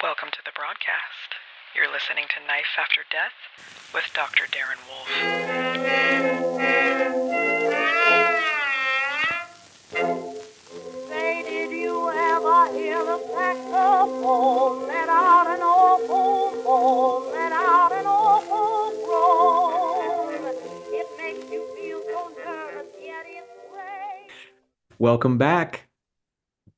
Welcome to the broadcast. You're listening to Knife After Death with Dr. Darren Wolf. Say, did you ever hear the saxophone let out an awful moan, let out an awful groan? It makes you feel so nervous, yet it's great. Welcome back.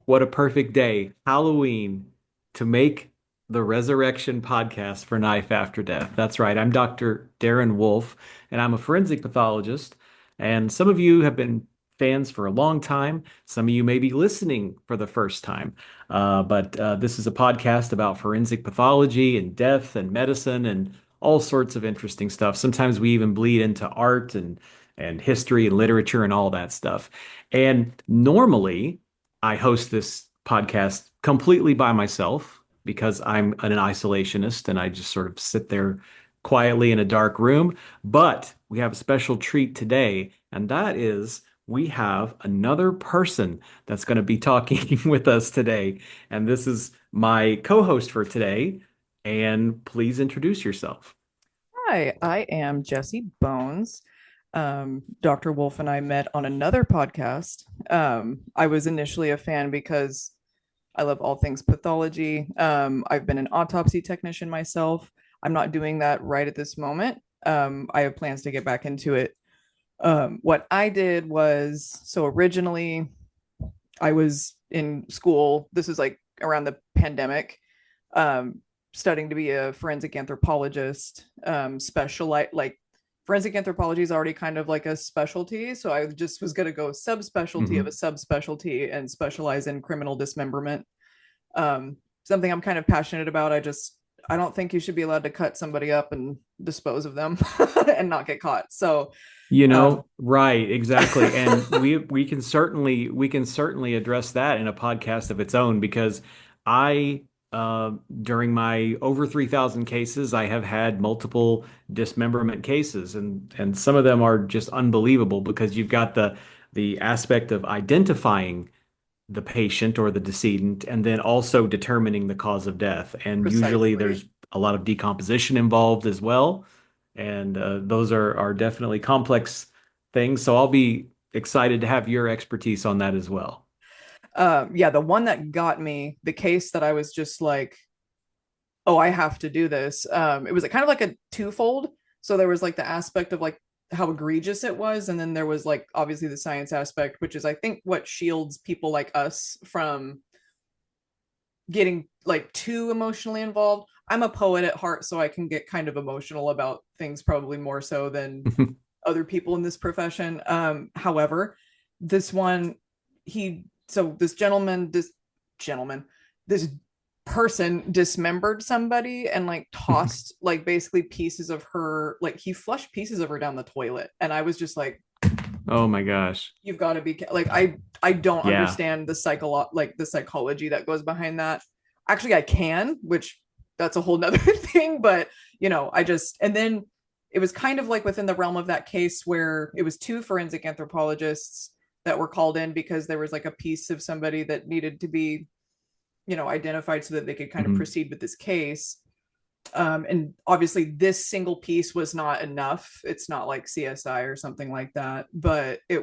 What a perfect day, Halloween, to make the Resurrection podcast for Knife After Death. That's right. I'm Dr. Darren Wolf, and I'm a forensic pathologist. And some of you have been fans for a long time. Some of you may be listening for the first time. But this is a podcast about forensic pathology and death and medicine and all sorts of interesting stuff. Sometimes we even bleed into art and history and literature and all that stuff. And normally, I host this podcast completely by myself because I'm an isolationist and I just sort of sit there quietly in a dark room. But we have a special treat today, and that is we have another person that's going to be talking with us today. And this is my co-host for today. And please introduce yourself. Hi, I am Jesse Bones. Dr. Wolf and I met on another podcast. I was initially a fan because I love all things pathology. I've been an autopsy technician myself. I'm not doing that right at this moment. I have plans to get back into it. What I did was, so originally I was in school. This is like around the pandemic. Studying to be a forensic anthropologist, specialize like forensic anthropology is already kind of like a specialty. So I just was going to go subspecialty of a subspecialty and specialize in criminal dismemberment. Something I'm kind of passionate about. I don't think you should be allowed to cut somebody up and dispose of them and not get caught. So, right, exactly. And we can certainly address that in a podcast of its own because I during my over 3,000 cases, I have had multiple dismemberment cases, and some of them are just unbelievable because you've got the aspect of identifying the patient or the decedent, and then also determining the cause of death. And usually, precisely. there's a lot of decomposition involved as well, and those are definitely complex things. So I'll be excited to have your expertise on that as well. Yeah, the one that got me, the case that I was just like, oh, I have to do this. It was kind of like a twofold. So there was like the aspect of like how egregious it was, and then there was like obviously the science aspect, which is I think what shields people like us from getting like too emotionally involved. I'm a poet at heart, so I can get kind of emotional about things probably more so than other people in this profession. However, this one, this person dismembered somebody and like tossed like basically pieces of her, like he flushed pieces of her down the toilet, and I was just like, Oh my gosh. you've got to be like, I don't Yeah. understand the psychology that goes behind that. Actually, I can, which that's a whole nother thing, but and then it was kind of like within the realm of that case where it was two forensic anthropologists that were called in because there was like a piece of somebody that needed to be identified so that they could kind of proceed with this case. And obviously this single piece was not enough. It's not like CSI or something like that, but they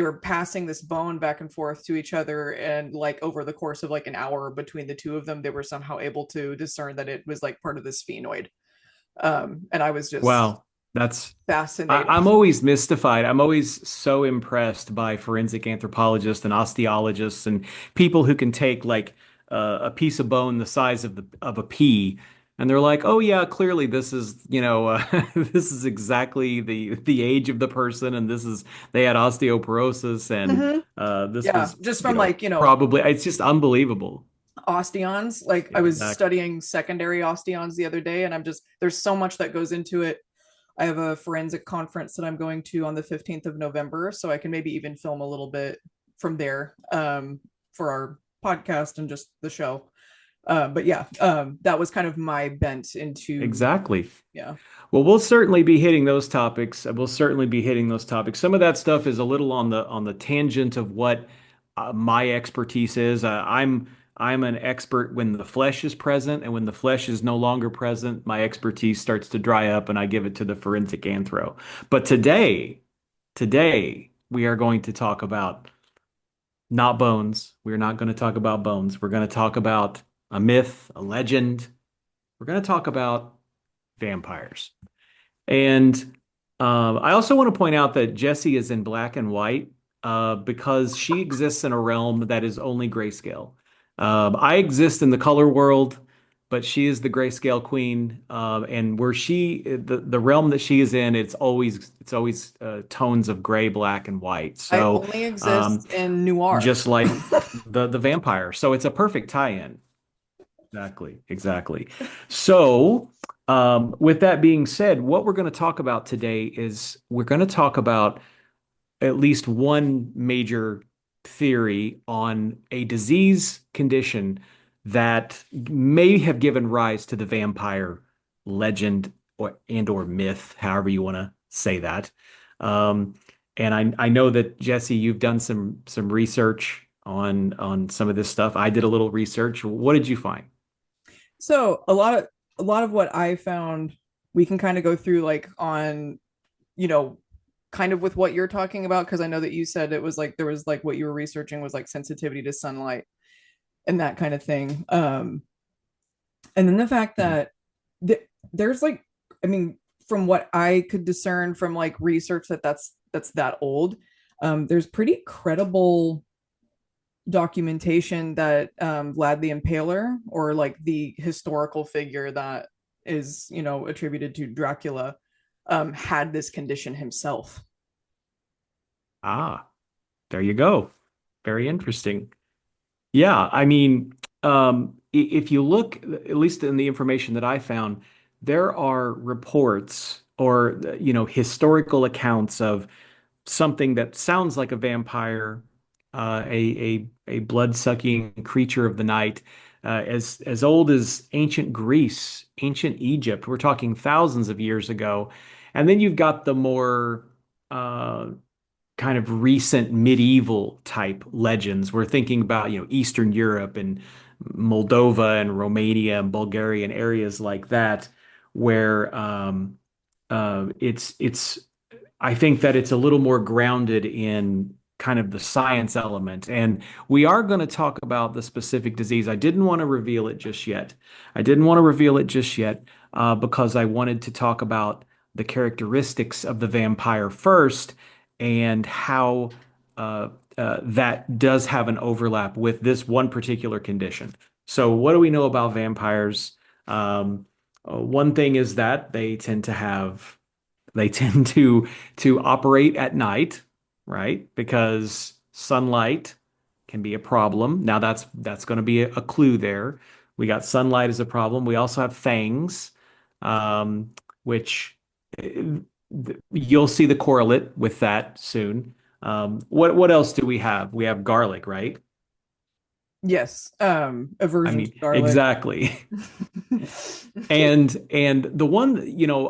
were passing this bone back and forth to each other, and like over the course of like an hour between the two of them, they were somehow able to discern that it was like part of the sphenoid. And I was just Wow. That's fascinated. I'm always mystified. I'm always so impressed by forensic anthropologists and osteologists and people who can take like a piece of bone the size of a pea, and they're like, "Oh yeah, clearly this is this is exactly the age of the person, and this is they had osteoporosis, and Mhm. this Yeah, was just from probably it's just unbelievable." osteons. Like Yeah, I was exactly. studying secondary osteons the other day, and there's so much that goes into it. I have a forensic conference that I'm going to on the 15th of November, so I can maybe even film a little bit from there, for our podcast and just the show. But yeah, that was kind of my bent into, Exactly. yeah. Well, we'll certainly be hitting those topics. We'll certainly be hitting those topics. Some of that stuff is a little on the tangent of what my expertise is. I'm an expert when the flesh is present, and when the flesh is no longer present, my expertise starts to dry up and I give it to the forensic anthro. But today we are going to talk about not bones. We're not going to talk about bones. We're going to talk about a myth, a legend. We're going to talk about vampires. And I also want to point out that Jessie is in black and white because she exists in a realm that is only grayscale. I exist in the color world, but she is the grayscale queen. And where the realm that she is in, it's always tones of gray, black, and white. I So only um, exist in noir. just like the vampire. So it's a perfect tie-in. Exactly, exactly. So, with that being said, what we're going to talk about today is we're going to talk about at least one major theory on a disease condition that may have given rise to the vampire legend or myth, however you want to say that. Um, and I know that Jesse, you've done some research on some of this stuff. I did a little research. What did you find? So a lot of what I found, we can kind of go through like on, you know, kind of with what you're talking about, because I know that you said it was like there was like what you were researching was like sensitivity to sunlight and that kind of thing. And then the fact that there's like, I mean, from what I could discern from like research that's that old, there's pretty credible documentation that Vlad the Impaler, or like the historical figure that is, you know, attributed to Dracula, had this condition himself. Ah, there you go. Very interesting. Yeah, I mean, if you look, at least in the information that I found, there are reports or, historical accounts of something that sounds like a vampire, a blood-sucking creature of the night, as old as ancient Greece, ancient Egypt. We're talking thousands of years ago. And then you've got the more uh, kind of recent medieval type legends. We're thinking about, Eastern Europe and Moldova and Romania and Bulgaria and areas like that, where it's I think that it's a little more grounded in kind of the science element. And we are going to talk about the specific disease. I didn't want to reveal it just yet. I didn't want to reveal it just yet because I wanted to talk about the characteristics of the vampire first and how that does have an overlap with this one particular condition. So, what do we know about vampires? One thing is that they tend to operate at night, right? Because sunlight can be a problem. Now that's going to be a clue there. We got sunlight as a problem. We also have fangs, which you'll see the correlate with that soon. What else do we have? We have garlic, right? Yes, I aversion to mean, garlic. exactly. And the one,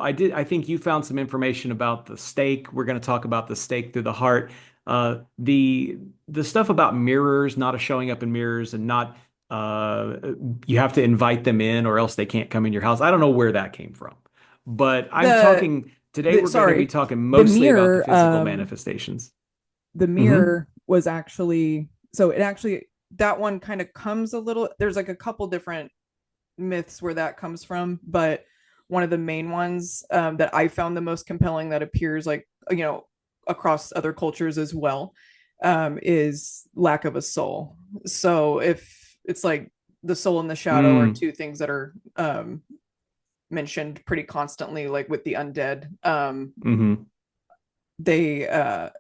I think you found some information about the stake. We're going to talk about the stake through the heart. The stuff about mirrors, not showing up in mirrors and not uh you have to invite them in or else they can't come in your house. I don't know where that came from. But I'm the talking today we're going to be Sorry, talking the mostly about the mirror, physical manifestations. the Hmm. mirror was actually, so it actually, that one kind of comes a little, there's like a couple different myths where that comes from, but one of the main ones, that I found the most compelling, that appears like, you know, across other cultures as well, is lack of a soul. So if it's like the soul and the shadow are Mm, two things that are mentioned pretty constantly, like with the undead, hmm. they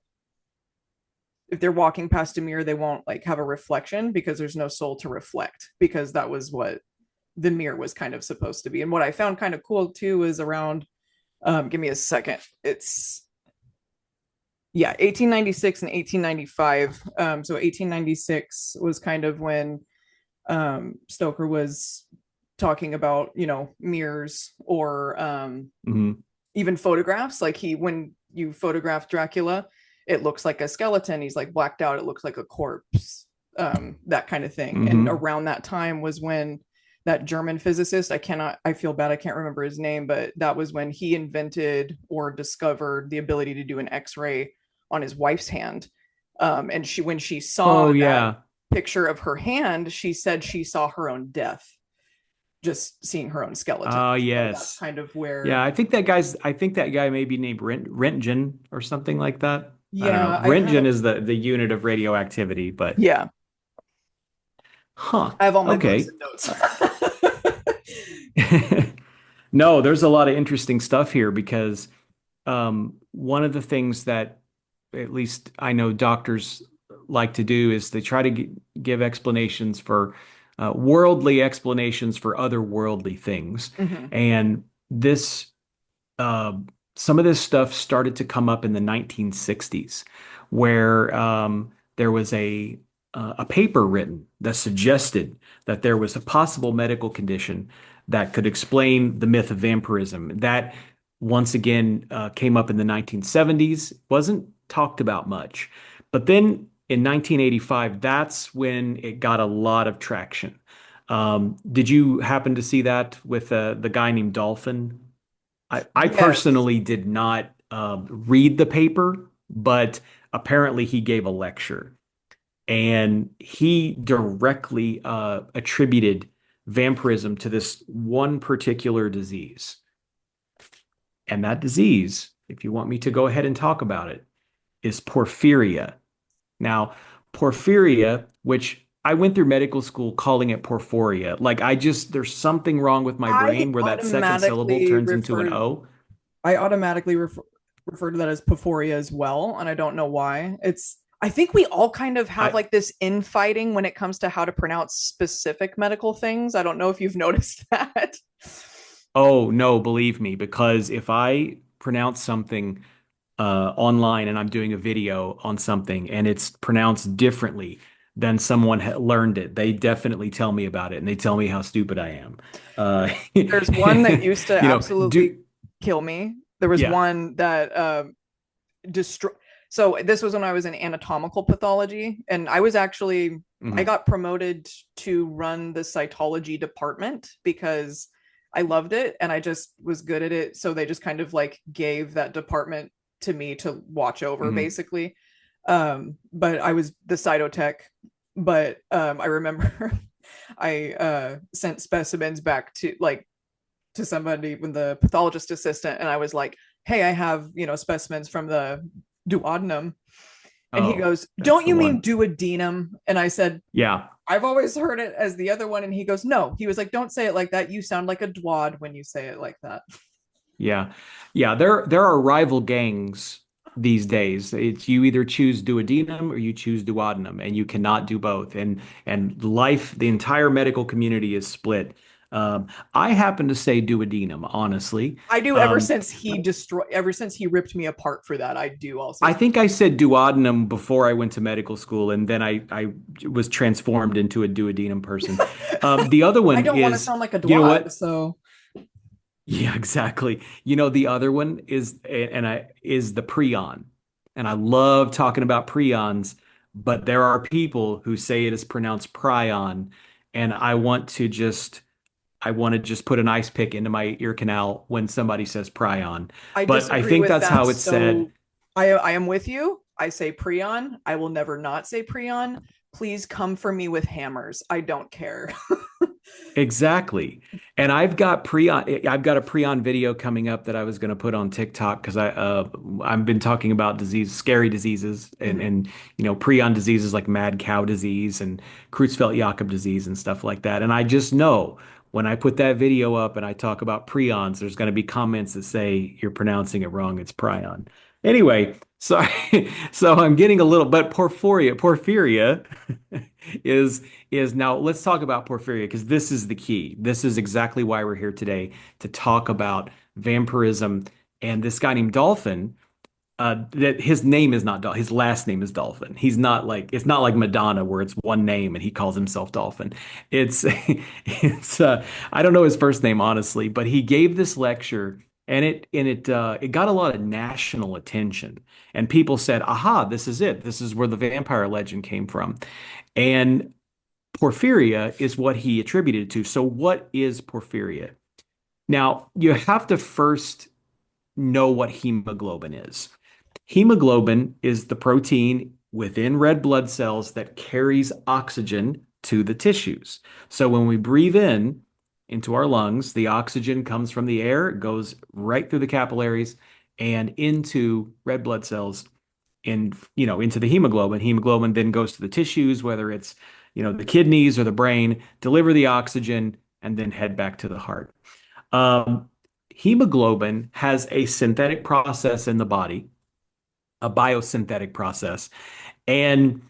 if they're walking past a mirror, they won't like have a reflection because there's no soul to reflect, because that was what the mirror was kind of supposed to be. And what I found kind of cool too is around, give me a second, it's, yeah, 1896 and 1895. So 1896 was kind of when Stoker was talking about, you know, mirrors, or Hmm. even photographs. Like when you photograph Dracula, it looks like a skeleton. He's like blacked out. It looks like a corpse. that kind of thing. And Hmm. around that time was when that German physicist, I feel bad, I can't remember his name, but that was when he invented or discovered the ability to do an X-ray on his wife's hand. And when she saw Oh that yeah. picture of her hand, she said she saw her own death, just seeing her own skeleton. Oh So that's yes. kind of Yeah, where, I think that guy may be named Rentgen or something like that. I don't know. yeah, Rentgen is the unit of radioactivity, but yeah, huh. I have all my books Okay. and notes. No, there's a lot of interesting stuff here because one of the things that at least I know doctors like to do is they try to give explanations for worldly explanations for otherworldly things. Mhm. And this, uh, some of this stuff started to come up in the 1960s, where there was a paper written that suggested that there was a possible medical condition that could explain the myth of vampirism. That once again came up in the 1970s, wasn't talked about much. But then in 1985, that's when it got a lot of traction. Did you happen to see that with the guy named Dolphin? I Yes. personally did not read the paper, but apparently he gave a lecture and he directly attributed vampirism to this one particular disease. And that disease, if you want me to go ahead and talk about it, is porphyria. Now, porphyria, which I went through medical school calling it porphyria, like there's something wrong with my I brain where that second syllable automatically turns into an refer O. I automatically refer to that as Porphyria as well, and I don't know why. I think we all kind of have I, like this infighting when it comes to how to pronounce specific medical things. I don't know if you've noticed that. oh no, believe me, because if I pronounce something online and I'm doing a video on something and it's pronounced differently than someone learned it, they definitely tell me about it and they tell me how stupid I am. There's one that used to Do absolutely kill me. There was yeah. one that destroy. So this was when I was in anatomical pathology, and I Mhm. got promoted to run the cytology department because I loved it and I just was good at it. So they just kind of like gave that department to me to watch over, Mhm. basically. But I was the cytotech. But I remember I sent specimens back to somebody when the pathologist assistant, and I was like, hey, I have, specimens from the duodenum. And he Oh, goes, that's don't the you mean one. duodenum? And I said, Yeah. I've always heard it as the other one. And he goes, no. He was like, don't say it like that. You sound like a dwad when you say it like that. Yeah. Yeah, there are rival gangs these days. It's you either choose duodenum or you choose duodenum, and you cannot do both. And the entire medical community is split. I happen to say duodenum, honestly. I do, Um, ever since he ripped me apart for that. I do also I say think I duodenum. said duodenum before I went to medical school, and then I was transformed into a duodenum person. The other I one don't want to is, sound like a you know dwad. what? So Yeah, exactly. You know, the other one is the prion. And I love talking about prions, but there are people who say it is pronounced prion, and I want to just put an ice pick into my ear canal when somebody says prion. I But I disagree think with that's that. how it's said. So I am with you. I say prion. I will never not say prion. Please come for me with hammers. I don't care. Exactly. And I've got a prion video coming up that I was going to put on TikTok because I've been talking about scary diseases Mhm. and prion diseases like mad cow disease and Creutzfeldt-Jakob disease and stuff like that. And I just know when I put that video up and I talk about prions, there's going to be comments that say you're pronouncing it wrong. It's prion. Anyway, sorry. So I'm getting a little, but porphyria is now let's talk about porphyria because this is the key. This is exactly why we're here today to talk about vampirism and this guy named Dolphin. That his name is not Dolphin. His last name is Dolphin. He's not like it's not like Madonna where it's one name and he calls himself Dolphin. It's it's I don't know his first name honestly, but he gave this lecture And it got a lot of national attention. And people said, "Aha, this is it. This is where the vampire legend came from." And porphyria is what he attributed it to. So what is porphyria? Now, you have to first know what hemoglobin is. Hemoglobin is the protein within red blood cells that carries oxygen to the tissues. So when we breathe in into our lungs, the oxygen comes from the air, it goes right through the capillaries and into red blood cells into the hemoglobin. Hemoglobin then goes to the tissues, whether it's, the kidneys or the brain, deliver the oxygen and then head back to the heart. Um, Hemoglobin has a synthetic process in the body, a biosynthetic process, and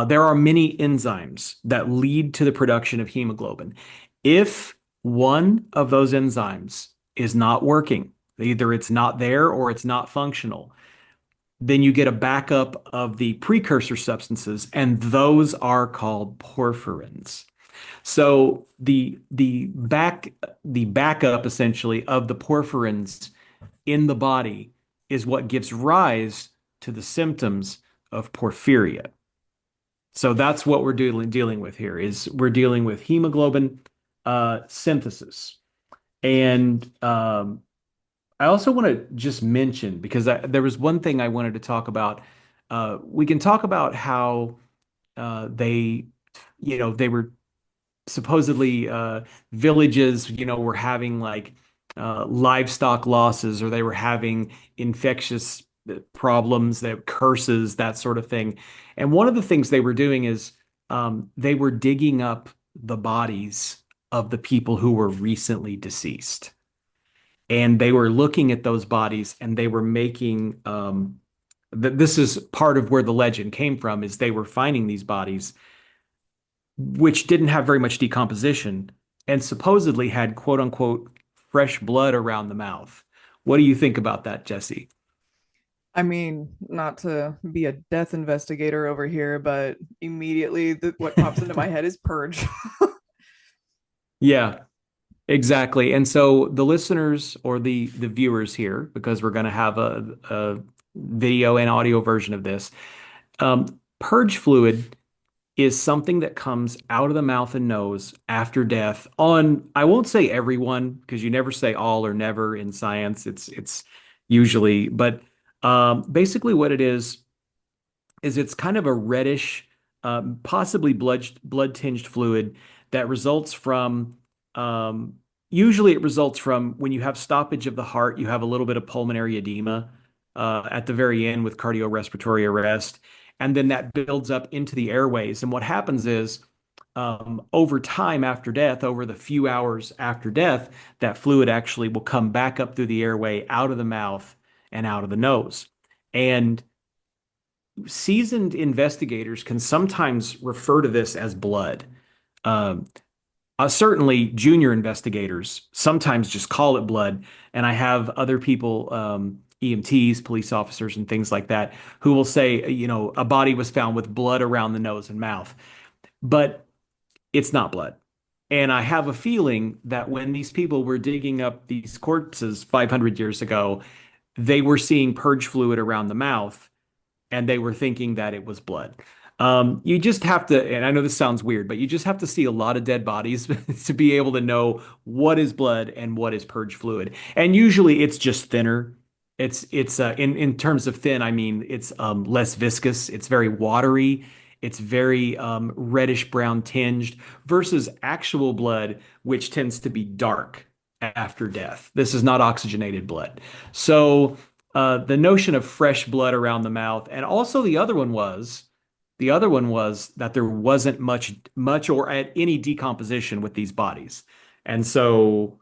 there are many enzymes that lead to the production of hemoglobin. If one of those enzymes is not working, either it's not there or it's not functional, then you get a backup of the precursor substances, and those are called porphyrins. So the backup essentially of the porphyrins in the body is what gives rise to the symptoms of porphyria. So that's what we're dealing with here is we're dealing with hemoglobin synthesis. And I also want to just mention because there was one thing I wanted to talk about. We can talk about how they were supposedly villages, were having like livestock losses or they were having infectious problems, that curses, that sort of thing. And one of the things they were doing is they were digging up the bodies of the people who were recently deceased. And they were looking at those bodies and they were making this is part of where the legend came from is they were finding these bodies which didn't have very much decomposition and supposedly had quote unquote fresh blood around the mouth. What do you think about that, Jesse? I mean, not to be a death investigator over here, but immediately what pops into my head is Purge. Yeah, exactly. And so the listeners or the viewers here, because we're going to have a video and audio version of this, purge fluid is something that comes out of the mouth and nose after death on, I won't say everyone, because you never say all or never in science. It's usually, but basically what it is it's kind of a reddish, possibly blood tinged fluid that results from usually it results from when you have stoppage of the heart, you have a little bit of pulmonary edema at the very end with cardiorespiratory arrest, and then that builds up into the airways. And what happens is over time after death, over the few hours after death, that fluid actually will come back up through the airway, out of the mouth, and out of the nose. And seasoned investigators can sometimes refer to this as blood. Um, Certainly, junior investigators sometimes just call it blood, and I have other people, EMTs, police officers, and things like that, who will say, a body was found with blood around the nose and mouth, but it's not blood. And I have a feeling that when these people were digging up these corpses 500 years ago, they were seeing purge fluid around the mouth and they were thinking that it was blood. You just have to, and I know this sounds weird, but you just have to see a lot of dead bodies to be able to know what is blood and what is purge fluid. And usually it's just thinner. It's in terms of thin, I mean it's less viscous. It's very watery. It's very reddish brown tinged versus actual blood, which tends to be dark after death. This is not oxygenated blood. So the notion of fresh blood around the mouth, and also the other one was that there wasn't much or any decomposition with these bodies, and so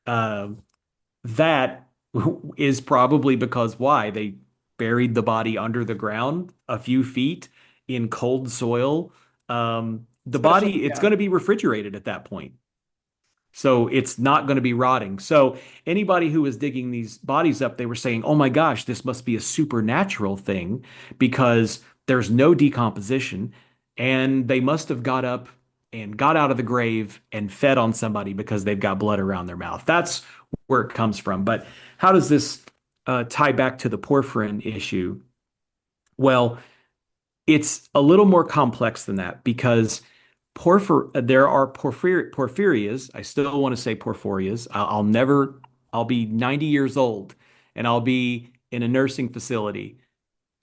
uh, that is probably because why they buried the body under the ground a few feet in cold soil. The Especially, body, it's yeah. going to be refrigerated at that point. So it's not going to be rotting. So anybody who was digging these bodies up, they were saying, "Oh my gosh, this must be a supernatural thing because there's no decomposition." And they must have got up and got out of the grave and fed on somebody because they've got blood around their mouth. That's where it comes from. But how does this tie back to the porphyrin issue? Well, it's a little more complex than that because there are porphyrias. I still want to say porphyrias. I'll never, I'll be 90 years old and I'll be in a nursing facility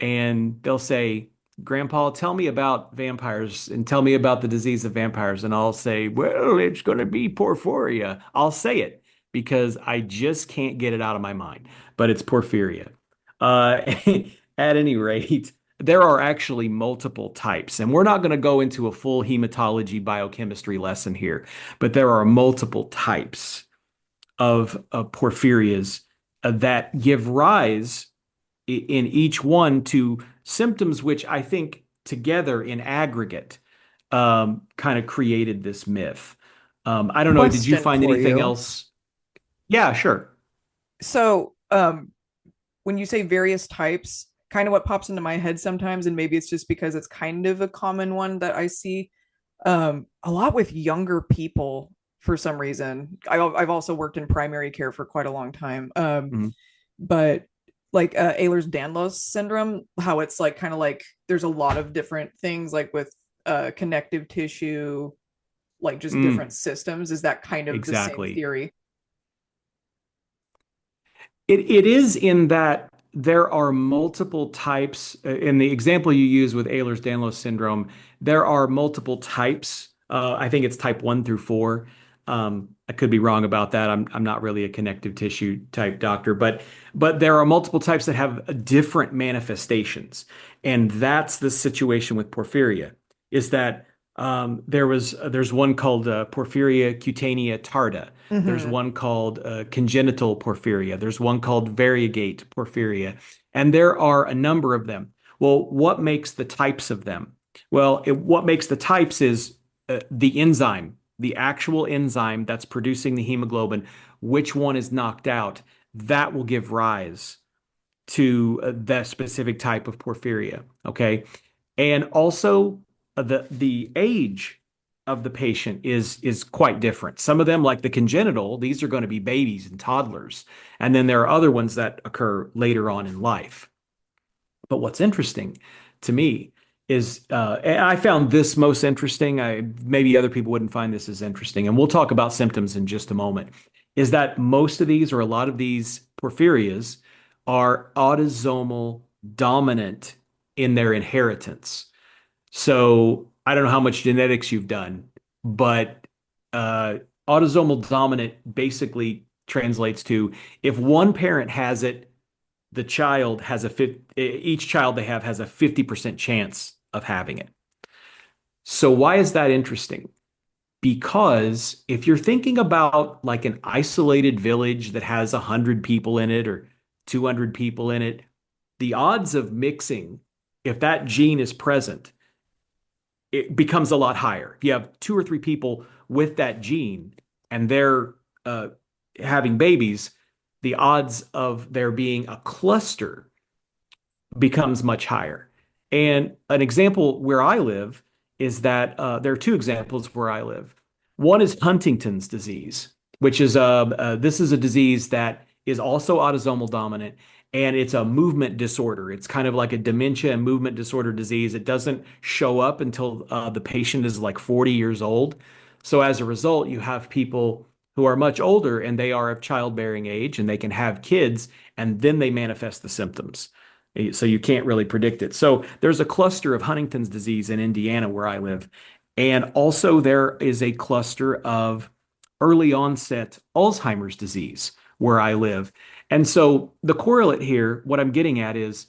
and they'll say, Grandpa, tell me about vampires and tell me about the disease of vampires. And I'll say, well, it's going to be porphyria. I'll say it because I just can't get it out of my mind, but it's porphyria. Uh, at any rate, there are actually multiple types, and we're not going to go into a full hematology biochemistry lesson here, but there are multiple types of porphyrias that give rise in each one to symptoms which I think together in aggregate kind of created this myth. I don't know, did you Question find for anything you. else? Yeah, sure. So, when you say various types, kind of what pops into my head sometimes, and maybe it's just because it's kind of a common one that I see a lot with younger people for some reason. I've also worked in primary care for quite a long time. Mhm. But like Ehlers-Danlos syndrome, how it's like kind of like there's a lot of different things like with connective tissue, like just Mm, different systems. Is that kind of the same exactly. theory? It is in that there are multiple types. In the example you use with Ehlers-Danlos syndrome, there are multiple types. I think it's type 1 through 4. I could be wrong about that. I'm not really a connective tissue type doctor, but there are multiple types that have different manifestations, and that's the situation with porphyria. Is that there's one called porphyria cutanea tarda. There's Mm-hmm. one called congenital porphyria. There's one called variegate porphyria. And there are a number of them. Well, what makes the types of them? Well, what makes the types is the enzyme, the actual enzyme that's producing the hemoglobin, which one is knocked out, that will give rise to that specific type of porphyria. Okay. And also the age of the patient is quite different. Some of them, like the congenital, these are going to be babies and toddlers. And then there are other ones that occur later on in life. But what's interesting to me is, and I found this most interesting. Maybe other people wouldn't find this as interesting, and we'll talk about symptoms in just a moment. Is that most of these, or a lot of these porphyrias, are autosomal dominant in their inheritance. So I don't know how much genetics you've done, but uh, autosomal dominant basically translates to if one parent has it, the child has each child they have has a 50% chance of having it. So why is that interesting? Because if you're thinking about like an isolated village that has 100 people in it or 200 people in it, the odds of mixing, if that gene is present, it becomes a lot higher. If you have 2 or 3 people with that gene and they're uh, having babies, the odds of there being a cluster becomes much higher. And an example where I live is that there are two examples where I live. One is Huntington's disease, which is this is a disease that is also autosomal dominant, and it's a movement disorder. It's kind of like a dementia and movement disorder disease. It doesn't show up until the patient is like 40 years old. So as a result, you have people who are much older and they are of childbearing age and they can have kids and then they manifest the symptoms. So you can't really predict it. So there's a cluster of Huntington's disease in Indiana where I live. And also there is a cluster of early onset Alzheimer's disease where I live. And so the correlate here, what I'm getting at is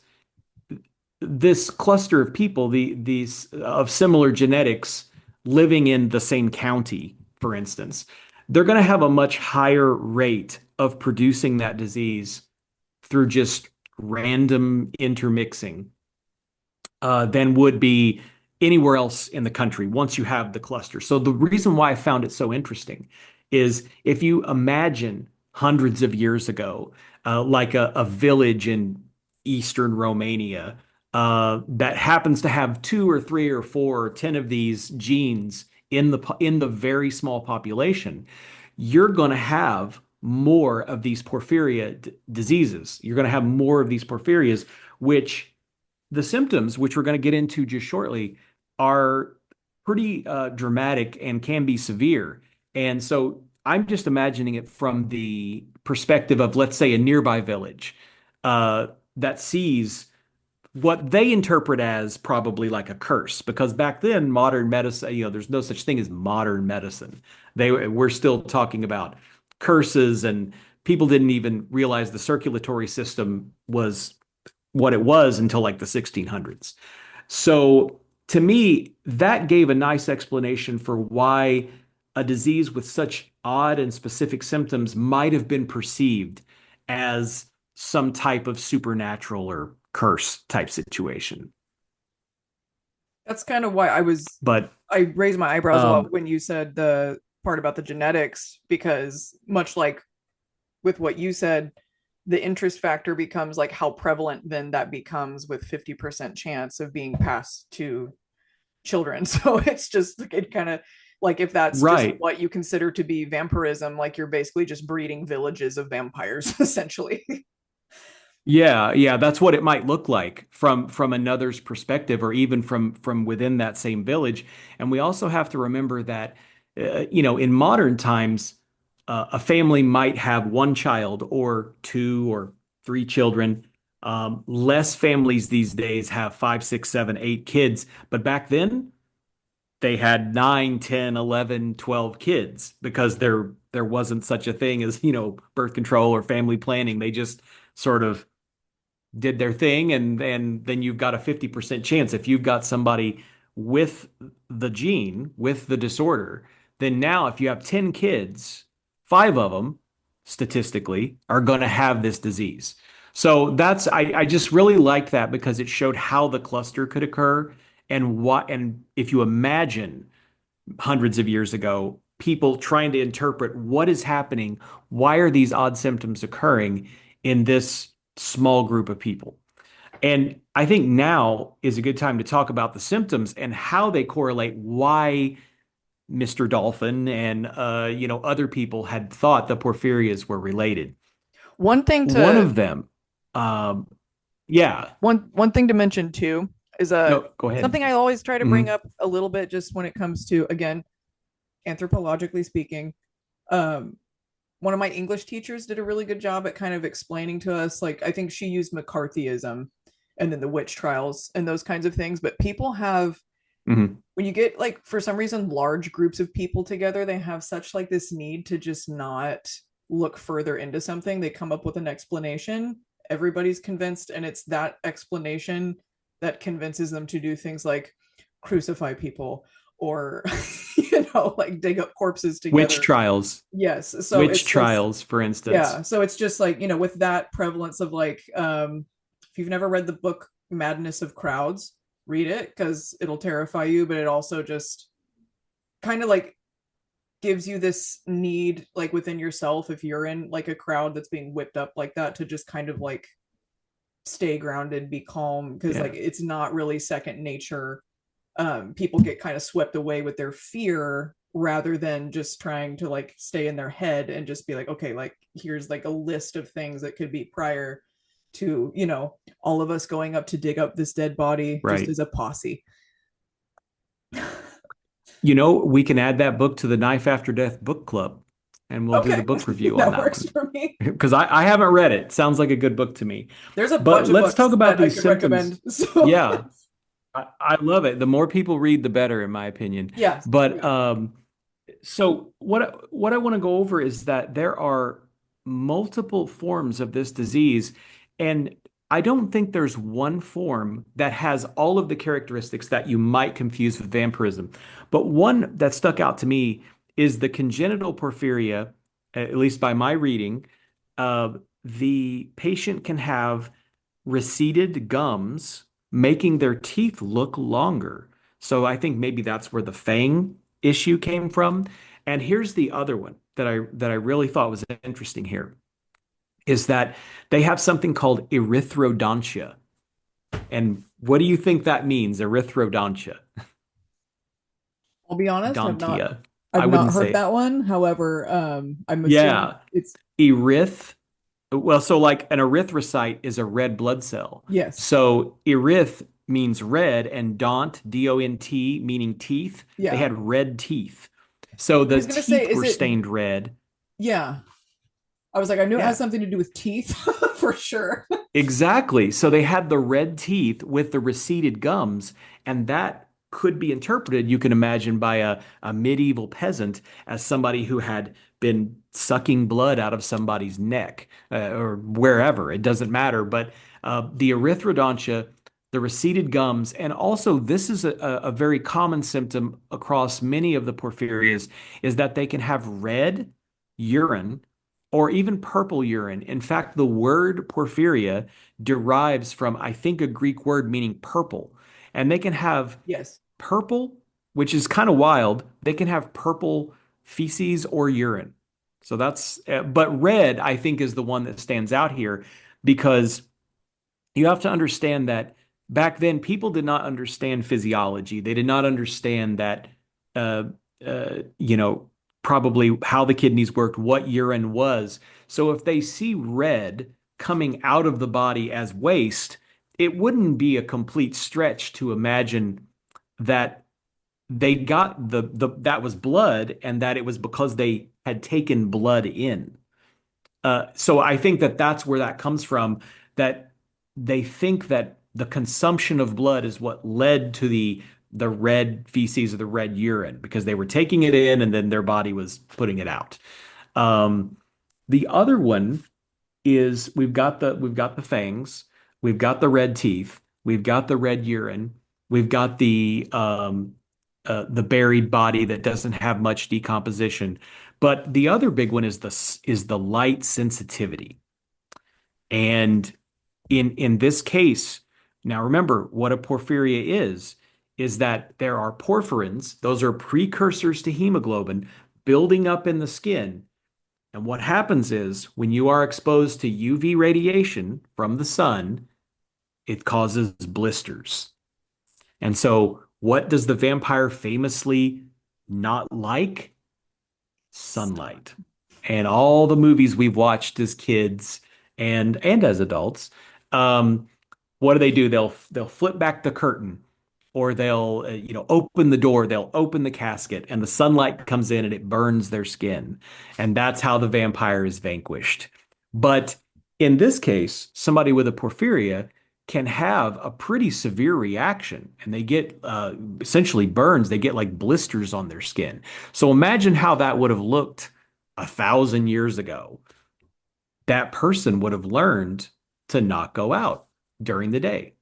this cluster of people, these of similar genetics living in the same county, for instance, they're going to have a much higher rate of producing that disease through just random intermixing than would be anywhere else in the country once you have the cluster. So the reason why I found it so interesting is if you imagine hundreds of years ago, like a village in eastern Romania that happens to have 2 or 3 or 4 or 10 of these genes in the very small population, you're going to have more of these porphyria diseases. You're going to have more of these porphyrias, which the symptoms, which we're going to get into just shortly, are pretty dramatic and can be severe. And so I'm just imagining it from the perspective of, let's say, a nearby village that sees what they interpret as probably like a curse, because back then modern medicine, there's no such thing as modern medicine. We're still talking about curses, and people didn't even realize the circulatory system was what it was until like the 1600s. So to me, that gave a nice explanation for why a disease with such odd and specific symptoms might have been perceived as some type of supernatural or curse type situation. That's kind of why But I raised my eyebrows a lot um, when you said the part about the genetics, because much like with what you said, the interest factor becomes like how prevalent then that becomes with 50% chance of being passed to children. So it's just like it kind of like if that's just right. what you consider to be vampirism, like you're basically just breeding villages of vampires essentially. Yeah, yeah, that's what it might look like from another's perspective, or even from within that same village. And we also have to remember that, in modern times, a family might have one child or two or three children. Less families these days have five, six, seven, eight kids, but back then they had 9, 10, 11, 12 kids because there wasn't such a thing as, birth control or family planning. They just sort of did their thing, and then you've got a 50% chance. If you've got somebody with the gene, with the disorder, then now if you have 10 kids, five of them statistically are going to have this disease. So I just really liked that because it showed how the cluster could occur, and if you imagine hundreds of years ago, people trying to interpret what is happening, why are these odd symptoms occurring in this small group of people. And I think now is a good time to talk about the symptoms and how they correlate, why Mr. Dolphin and other people had thought the porphyrias were related. one thing One to of them, um, yeah, one thing to mention too is no, go ahead. something I always try to bring Mhm. up a little bit just when it comes to, again, anthropologically speaking. um One of my English teachers did a really good job at kind of explaining to us, like, I think she used McCarthyism and then the witch trials and those kinds of things. But people have, Mhm. when you get like for some reason large groups of people together, they have such like this need to just not look further into something. They come up with an explanation, everybody's convinced, and it's that explanation that convinces them to do things like crucify people or like dig up corpses Witch together. trials, Yes, so witch it's just, trials, for yeah, instance. so it's just like, with that prevalence of like, if you've never read the book Madness of Crowds, read it because it'll terrify you, but it also just kind of like gives you this need like within yourself, if you're in like a crowd that's being whipped up like that, to just kind of like stay grounded, be calm, because like Yeah, it's not really second nature. People get kind of swept away with their fear rather than just trying to like stay in their head and just be like, okay, like here's like a list of things that could be prior to, all of us going up to dig up this dead body just right. as a posse. We can add that book to the Knife After Death book club, and we'll do the Okay, book review on that that works one. for me. Because I haven't read it. Sounds like a good book to me. There's a But bunch of let's talk books about that I these could symptoms. recommend. So, Yeah, I love it. The more people read, the better, in my opinion. yes. But so what I want to go over is that there are multiple forms of this disease, and I don't think there's one form that has all of the characteristics that you might confuse with vampirism. But one that stuck out to me is the congenital porphyria, at least by my reading. The patient can have receded gums, making their teeth look longer. So I think maybe that's where the fang issue came from. And here's the other one that I really thought was interesting here is that they have something called erythrodontia. And what do you think that means, erythrodontia? I'll be honest, Dontia. I I've not wouldn't heard say. that one. However, I'm assuming Yeah. it's Eryth, well, so like an erythrocyte is a red blood cell. Yes. So eryth means red and dont, D-O-N-T, meaning teeth. They Yeah. had red teeth. So I the was gonna say, teeth is were it? stained red. Yeah. I was like, I knew it has Yeah. something to do with teeth for sure. Exactly. So they had the red teeth with the receded gums, and that could be interpreted, you can imagine, by a medieval peasant as somebody who had been sucking blood out of somebody's neck or wherever. It doesn't matter. But the erythrodontia, the receded gums, and also this is a very common symptom across many of the porphyrias, is that they can have red urine or even purple urine. In fact, the word porphyria derives from, I think, a Greek word meaning purple. And they can have Yes. purple, which is kind of wild. They can have purple feces or urine. So but red, I think, is the one that stands out here because you have to understand that back then people did not understand physiology. They did not understand that, uh, you know, probably how the kidneys worked, what urine was. So if they see red coming out of the body as waste, it wouldn't be a complete stretch to imagine that they got the that was blood and that it was because they had taken blood in. So I think that that's where that comes from, that they think that the consumption of blood is what led to the red feces or the red urine because they were taking it in and then their body was putting it out. Um, the other one is we've got the fangs, we've got the red teeth, we've got the red urine, we've got the buried body that doesn't have much decomposition. But the other big one is the light sensitivity. And in this case, now remember what a porphyria is that there are porphyrins, those are precursors to hemoglobin building up in the skin. And what happens is when you are exposed to UV radiation from the sun, it causes blisters. And so, what does the vampire famously not like? Sun. Sunlight. And all the movies we've watched as kids and as adults, um, what do? They'll flip back the curtain, or they'll open the door, they'll open the casket, and the sunlight comes in and it burns their skin, and that's how the vampire is vanquished. But in this case, somebody with a porphyria can have a pretty severe reaction, and they get essentially burns. They get like blisters on their skin. So imagine how that would have looked 1,000 years ago. That person would have learned to not go out during the day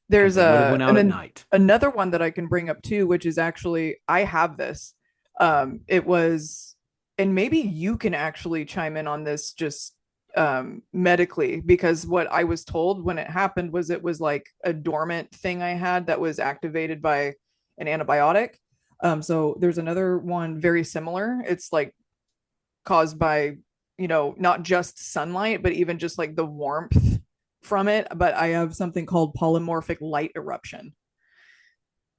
because There's they would have a went and out at then night. another one that I can bring up too, which is actually I have this. It was, and maybe you can actually chime in on this just medically, because what I was told when it happened was it was like a dormant thing I had that was activated by an antibiotic. So there's another one very similar. It's like caused by, not just sunlight, but even just like the warmth from it. But I have something called polymorphic light eruption,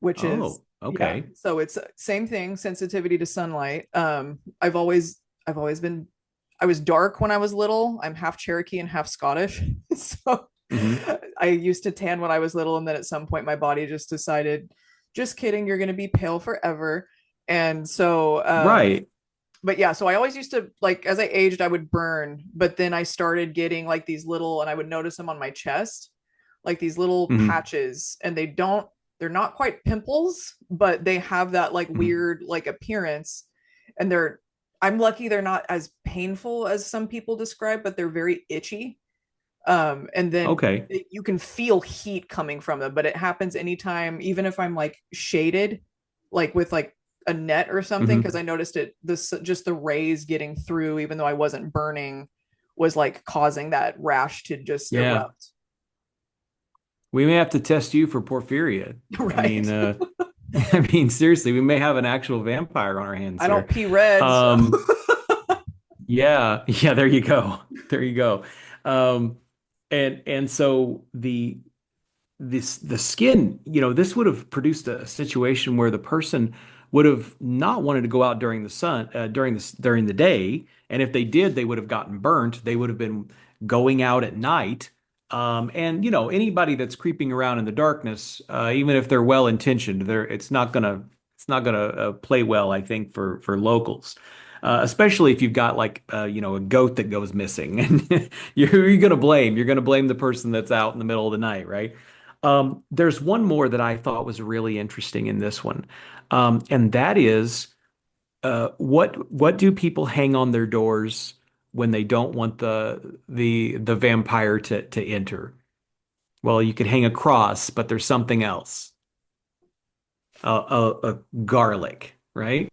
which is, Oh, yeah. okay. So it's same thing, sensitivity to sunlight. I've always been, I was dark when I was little. I'm half Cherokee and half Scottish. So Hmm. I used to tan when I was little, and then at some point my body just decided, just kidding, you're going to be pale forever. And so Right. but yeah, so I always used to, like, as I aged I would burn, but then I started getting like these little, and I would notice them on my chest, like these little Hmm. patches, and they're not quite pimples, but they have that like Hmm. weird like appearance. And I'm lucky they're not as painful as some people describe, but they're very itchy. And then Okay. you can feel heat coming from them, but it happens anytime, even if I'm like shaded, like with like a net or something, because Hmm. I noticed it, this just the rays getting through, even though I wasn't burning, was like causing that rash to just Yeah. erupt. We may have to test you for porphyria. I mean, Right. I mean, seriously, we may have an actual vampire on our hands I don't here. pee red, so Um, yeah, yeah, there you go. There you go. Um, and so the skin, this would have produced a situation where the person would have not wanted to go out during the sun during the day, and if they did, they would have gotten burnt. They would have been going out at night. And anybody that's creeping around in the darkness, even if they're well intentioned, it's not gonna play well, I think, for locals. Especially if you've got like a goat that goes missing, and you're gonna blame the person that's out in the middle of the night, right? There's one more that I thought was really interesting in this one, and that is what do people hang on their doors when they don't want the vampire to enter? Well, you could hang a cross, but there's something else, a garlic, right?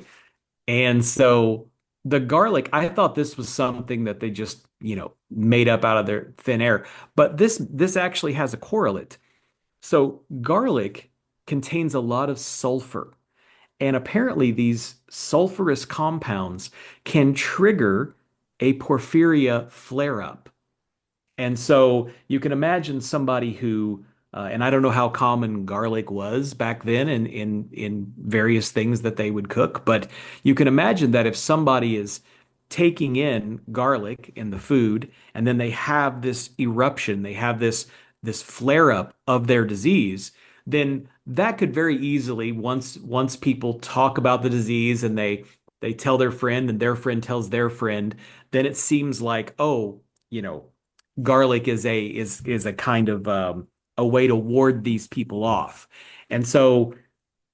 And so the garlic, I thought this was something that they just, made up out of their thin air. But this actually has a correlate. So garlic contains a lot of sulfur, and apparently these sulfurous compounds can trigger a porphyria flare-up. And so you can imagine somebody who, and I don't know how common garlic was back then in various things that they would cook, but you can imagine that if somebody is taking in garlic in the food and then they have this eruption, they have this flare up of their disease, then that could very easily, once people talk about the disease and they tell their friend and their friend tells their friend, then it seems like, oh, you know garlic is a kind of a way to ward these people off. And so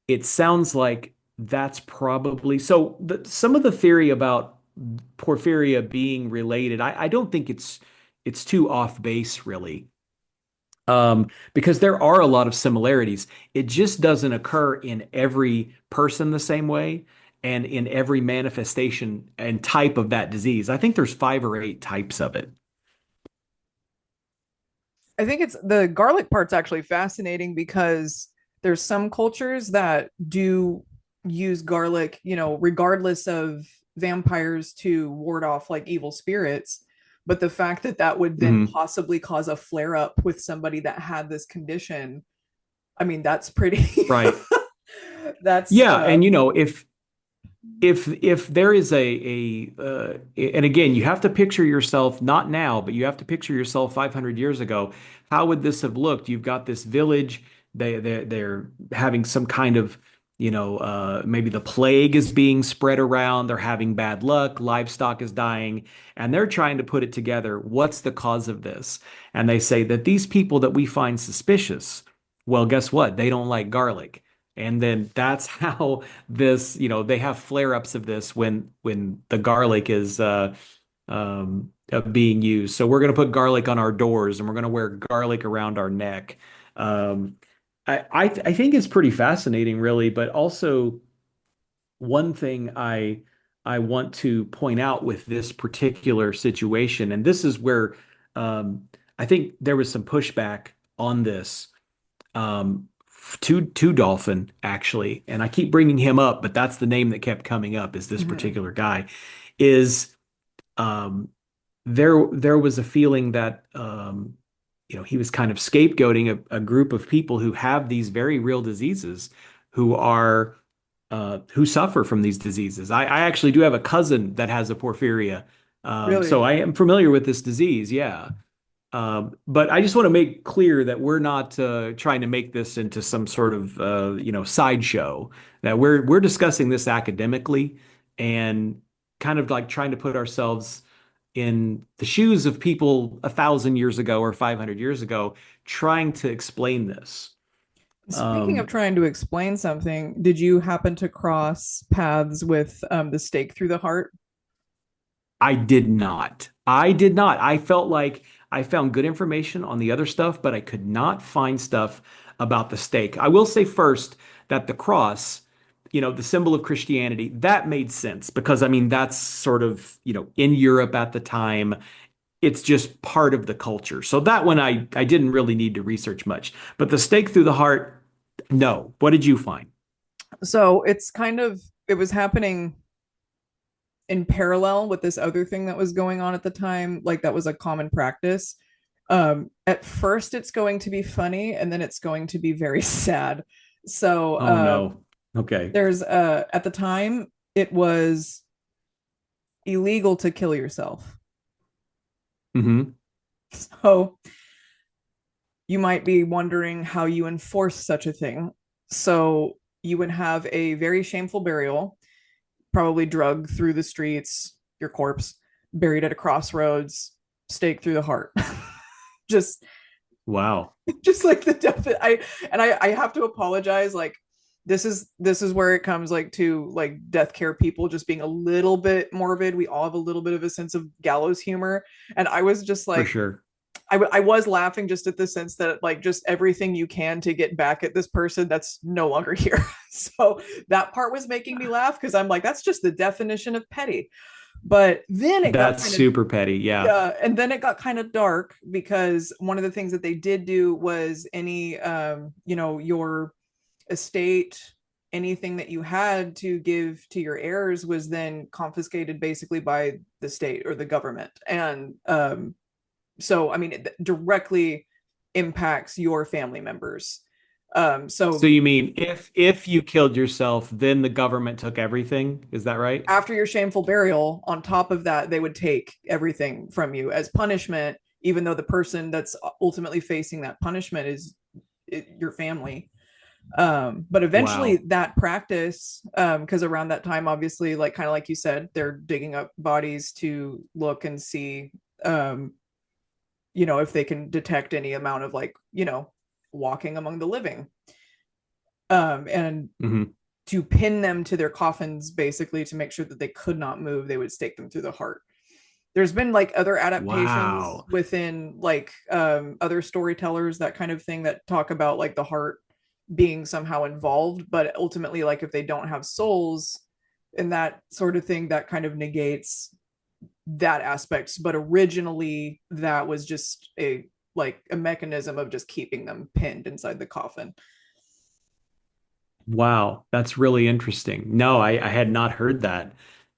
it sounds like that's probably so some of the theory about porphyria being related, I don't think it's too off base really. Because there are a lot of similarities. It just doesn't occur in every person the same way and in every manifestation and type of that disease. I think there's 5 or 8 types of it. I think it's the garlic part's actually fascinating because there's some cultures that do use garlic, regardless of vampires to ward off like evil spirits. But the fact that that would then Mhm. possibly cause a flare up with somebody that had this condition, I mean, that's pretty. Right. That's Yeah, and if there is and again, you have to picture yourself not now, but you have to picture yourself 500 years ago. How would this have looked? You've got this village. They're having some kind of, maybe the plague is being spread around. They're having bad luck. Livestock is dying, and they're trying to put it together. What's the cause of this? And they say that these people that we find suspicious, well, guess what? They don't like garlic. And then that's how they have flare-ups of this when the garlic is being used. So we're going to put garlic on our doors and we're going to wear garlic around our neck. Um, I think it's pretty fascinating, really. But also one thing I want to point out with this particular situation, and this is where I think there was some pushback on this to Dolphin actually, and I keep bringing him up, but that's the name that kept coming up is this Mhm. particular guy. Is um, there was a feeling that he was kind of scapegoating a group of people who have these very real diseases, who are who suffer from these diseases. I actually do have a cousin that has a porphyria, so Really. I am familiar with this disease. Yeah. But I just want to make clear that we're not trying to make this into some sort of sideshow. That we're discussing this academically and kind of like trying to put ourselves in the shoes of people 1,000 years ago or 500 years ago, trying to explain this. Speaking of Um, trying to explain something, did you happen to cross paths with the stake through the heart? I did not. I did not. I felt like I found good information on the other stuff, but I could not find stuff about the stake. I will say first that the cross, the symbol of Christianity, that made sense because I mean that's sort of, in Europe at the time. It's just part of the culture. So that one I didn't really need to research much. But the stake through the heart, no. What did you find? So it was happening in parallel with this other thing that was going on at the time, like that was a common practice. At first, it's going to be funny, and then it's going to be very sad. So, Oh no. Okay. There's at the time it was illegal to kill yourself. Hmm. So you might be wondering how you enforce such a thing. So you would have a very shameful burial, probably drugged through the streets, your corpse buried at a crossroads, stake through the heart. just Wow. just like the death. I have to apologize. Like this is where it comes like to like death care people just being a little bit morbid. We all have a little bit of a sense of gallows humor, and I was just For like sure. I was laughing just at the sense that like just everything you can to get back at this person that's no longer here. So that part was making me laugh because I'm like, that's just the definition of petty. But then it got That's kind of super petty. Yeah. yeah, and then it got kind of dark because one of the things that they did do was any your estate, anything that you had to give to your heirs was then confiscated basically by the state or the government. And so I mean it directly impacts your family members. So So you mean if you killed yourself, then the government took everything? Is that right? after your shameful burial, on top of that, they would take everything from you as punishment, even though the person that's ultimately facing that punishment is your family. But eventually Wow. that practice, because around that time, obviously, like kind of like you said, they're digging up bodies to look and see, um, if they can detect any amount of like, walking among the living. And Hmm. to pin them to their coffins basically to make sure that they could not move, they would stake them through the heart. There's been like other adaptations Wow. within like other storytellers, that kind of thing, that talk about like the heart being somehow involved, but ultimately like if they don't have souls and that sort of thing, that kind of negates that aspect. But originally that was just a mechanism of just keeping them pinned inside the coffin. Wow. That's really interesting. No, I had not heard that.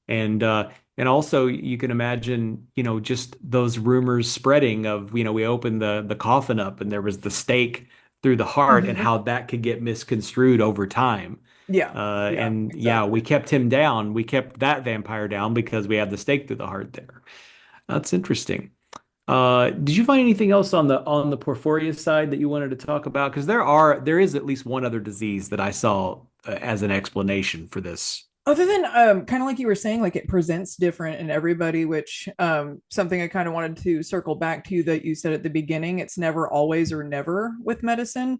And also you can imagine, just those rumors spreading of, we opened the coffin up and there was the stake through the heart and Mm-hmm. how that could get misconstrued over time. Yeah, yeah, And yeah, we exactly. kept him down. We kept that vampire down because we had the stake through the heart there. That's interesting. Did you find anything else on the Porphyria side that you wanted to talk about? Because there is at least one other disease that I saw as an explanation for this. Other than kind of like you were saying, like it presents different in everybody, which something I kind of wanted to circle back to that you said at the beginning, it's never always or never with medicine.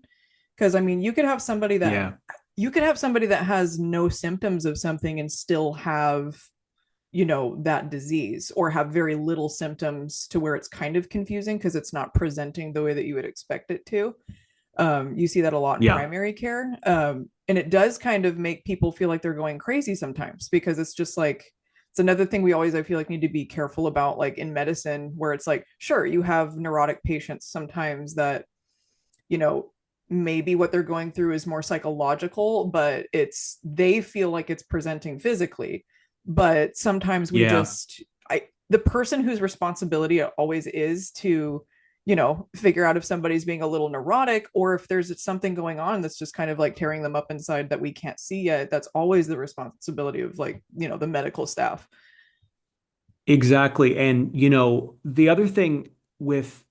Because I mean, Yeah, you could have somebody that has no symptoms of something and still have that disease, or have very little symptoms to where it's kind of confusing because it's not presenting the way that you would expect it to. You see that a lot in yeah, primary care. And it does kind of make people feel like they're going crazy sometimes because it's just like, it's another thing we always, I feel like, need to be careful about, like in medicine, where it's like, sure, you have neurotic patients sometimes that, you know, maybe what they're going through is more psychological, but they feel like it's presenting physically. But sometimes yeah. the person whose responsibility it always is to figure out if somebody's being a little neurotic or if there's something going on that's just kind of like tearing them up inside that we can't see yet. That's always the responsibility of like, the medical staff. Exactly. And the other thing with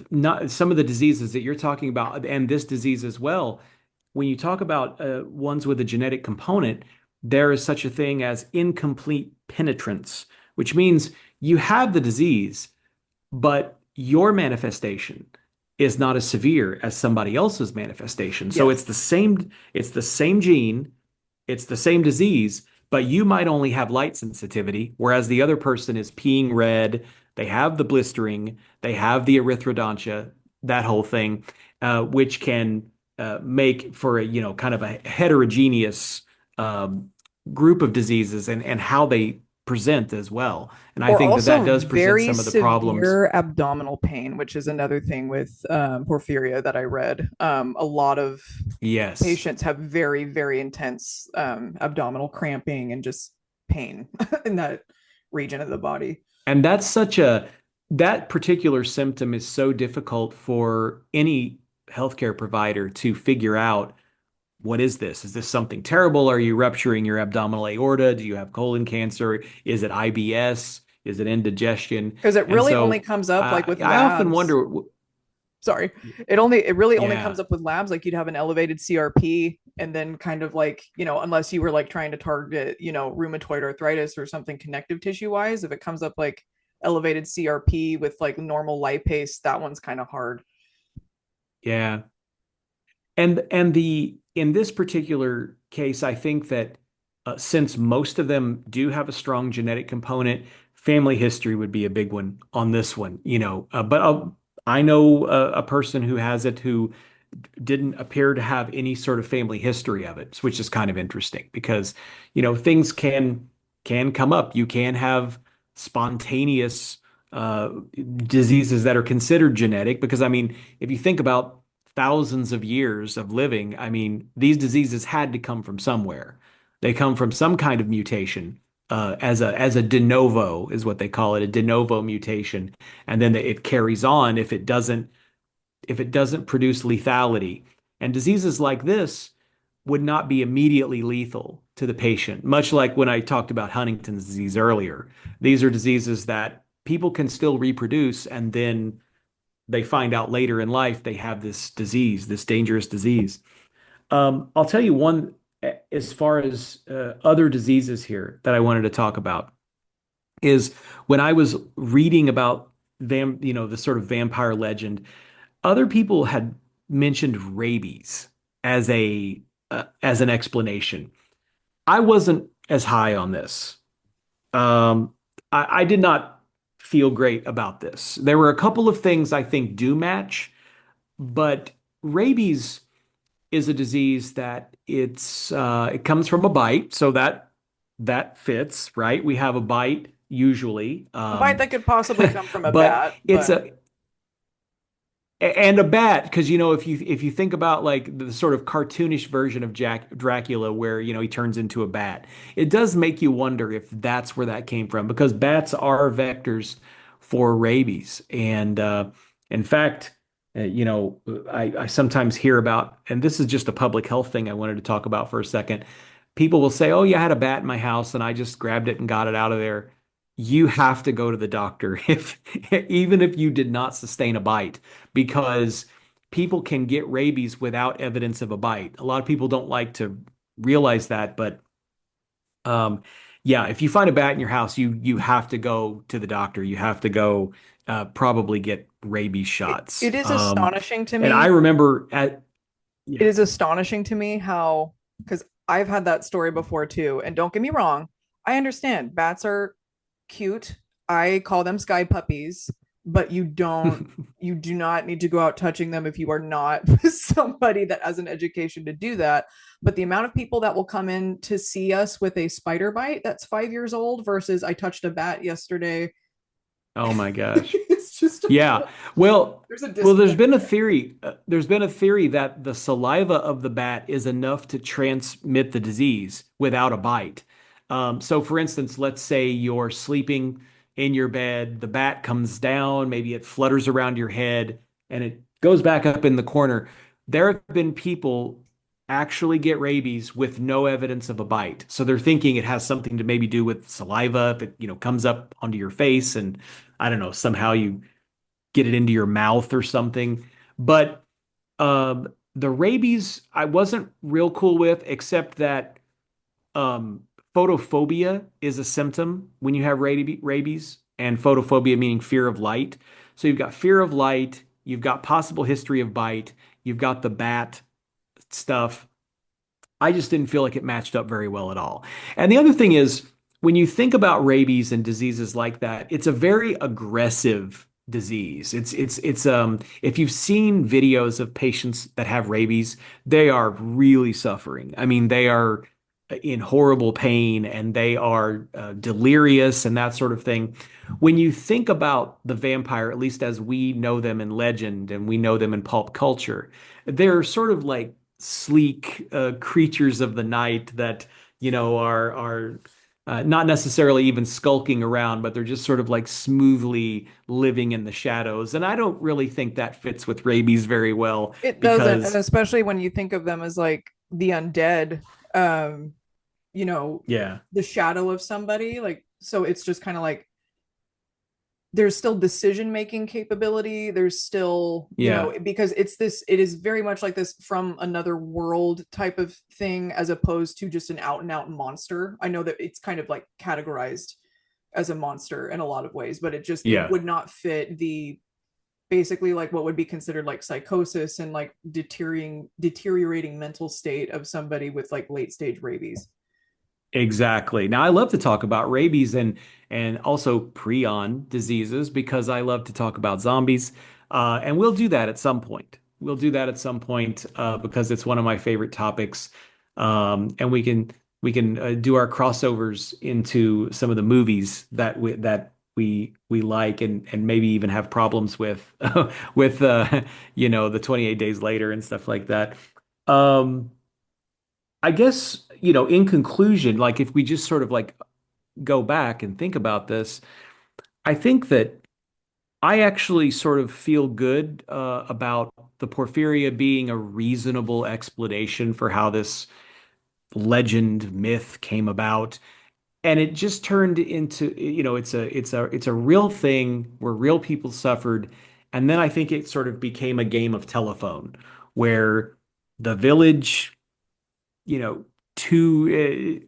not some of the diseases that you're talking about, and this disease as well, when you talk about ones with a genetic component, there is such a thing as incomplete penetrance, which means you have the disease, but your manifestation is not as severe as somebody else's manifestation. So Yes. it's the same gene, it's the same disease, but you might only have light sensitivity, whereas the other person is peeing red, they have the blistering, they have the erythrodontia, that whole thing, which can make for a, kind of a heterogeneous um, group of diseases and how they present as well. And I Or think that also does present very some of the problems. severe abdominal pain, which is another thing with porphyria that I read. A lot of Yes. patients have very, very intense abdominal cramping and just pain in that region of the body. And that particular symptom is so difficult for any healthcare provider to figure out what is this? Is this something terrible? Are you rupturing your abdominal aorta? Do you have colon cancer? Is it IBS? Is it indigestion? Because it And really only so comes up like with I often labs. wonder, Sorry, it really only yeah, comes up with labs. Like you'd have an elevated CRP, and then kind of like, unless you were like trying to target, rheumatoid arthritis or something connective tissue wise, if it comes up like elevated CRP with like normal lipase, that one's kind of hard. yeah. And the in this particular case, I think that since most of them do have a strong genetic component, family history would be a big one on this one. But I know a person who has it who didn't appear to have any sort of family history of it, which is kind of interesting because, things can come up. You can have spontaneous uh, diseases that are considered genetic because, I mean, if you think about thousands of years of living, I mean, these diseases had to come from somewhere. They come from some kind of mutation. As a de novo is what they call it, a de novo mutation, and then it carries on if it doesn't produce lethality. And diseases like this would not be immediately lethal to the patient, much like when I talked about Huntington's disease earlier. These are diseases that people can still reproduce, and then they find out later in life they have this disease, this dangerous disease. I'll tell you one as far as other diseases here that I wanted to talk about is when I was reading about the sort of vampire legend, other people had mentioned rabies as a as an explanation. I wasn't as high on this. Um, I did not feel great about this. There were a couple of things I think do match, but rabies is a disease that it comes from a bite, so that fits, right? We have a bite usually, A bite that could possibly come from a but bat, it's but and a bat, because if you think about like the sort of cartoonish version of Dracula, where he turns into a bat, it does make you wonder if that's where that came from, because bats are vectors for rabies, and in fact, I sometimes hear about, and this is just a public health thing I wanted to talk about for a second. People will say, "Oh, yeah, I had a bat in my house, and I just grabbed it and got it out of there." You have to go to the doctor if even if you did not sustain a bite, because people can get rabies without evidence of a bite. A lot of people don't like to realize that, but um, yeah, if you find a bat in your house, you have to go to the doctor. You have to go probably get rabies shots. it is astonishing to And I me. remember It yeah. is astonishing to me how, because I've had that story before too. And don't get me wrong, I understand bats are cute. I call them sky puppies, but you do not need to go out touching them if you are not somebody that has an education to do that. But the amount of people that will come in to see us with a spider bite that's 5 years old versus I touched a bat yesterday, Oh my gosh. it's just Yeah. Well, there's a well, there's disconnect been a there. theory. There's been a theory that the saliva of the bat is enough to transmit the disease without a bite. So, for instance, let's say you're sleeping in your bed, the bat comes down, maybe it flutters around your head, and it goes back up in the corner. There have been people actually get rabies with no evidence of a bite. So they're thinking it has something to maybe do with saliva if it, comes up onto your face and I don't know, somehow you get it into your mouth or something. But the rabies, I wasn't real cool with, except that um, photophobia is a symptom when you have rabies, and photophobia meaning fear of light. So you've got fear of light, you've got possible history of bite, you've got the bat stuff. I just didn't feel like it matched up very well at all. And the other thing is, when you think about rabies and diseases like that, it's a very aggressive disease. It's if you've seen videos of patients that have rabies, they are really suffering. I mean, they are in horrible pain and they are delirious and that sort of thing. When you think about the vampire, at least as we know them in legend and we know them in pulp culture, they're sort of like sleek creatures of the night that are not necessarily even skulking around, but they're just sort of like smoothly living in the shadows. And I don't really think that fits with rabies very well It doesn't, and because especially when you think of them as like the undead, um, you know, Yeah. the shadow of somebody. Like, so it's just kind of like there's still decision making capability. There's still, Yeah. because it is very much like this from another world type of thing, as opposed to just an out and out monster. I know that it's kind of like categorized as a monster in a lot of ways, but it Yeah. would not fit the basically like what would be considered like psychosis and like deteriorating mental state of somebody with like late stage rabies. Exactly. Now, I love to talk about rabies and also prion diseases because I love to talk about zombies, and we'll do that at some point. We'll do that at some point because it's one of my favorite topics, and we can do our crossovers into some of the movies that we like and maybe even have problems with with the 28 days later and stuff like that. Um, I guess, in conclusion, like if we just sort of like go back and think about this, I think that I actually sort of feel good about the porphyria being a reasonable explanation for how this legend myth came about. And it just turned into, it's a real thing where real people suffered. And then I think it sort of became a game of telephone where the village two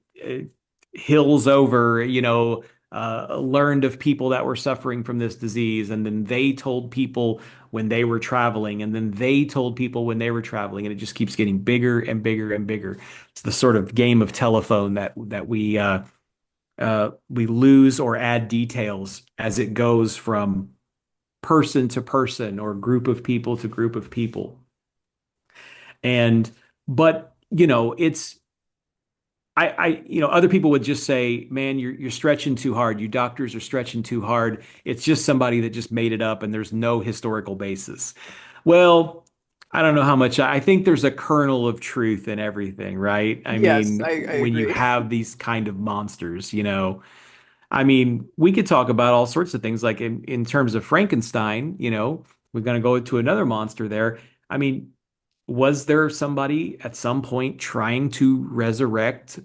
hills over, learned of people that were suffering from this disease. And then they told people when they were traveling, and then they told people when they were traveling. And it just keeps getting bigger and bigger and bigger. It's the sort of game of telephone that we lose or add details as it goes from person to person or group of people to group of people. And, but, other people would just say, "Man, you're stretching too hard. You doctors are stretching too hard. It's just somebody that just made it up, and there's no historical basis." Well, I don't know how much I think there's a kernel of truth in everything, right? I Yes, mean, I when you agree. have these kind of monsters, I mean, we could talk about all sorts of things, like in terms of Frankenstein, we're going to go to another monster there. I mean, was there somebody at some point trying to resurrect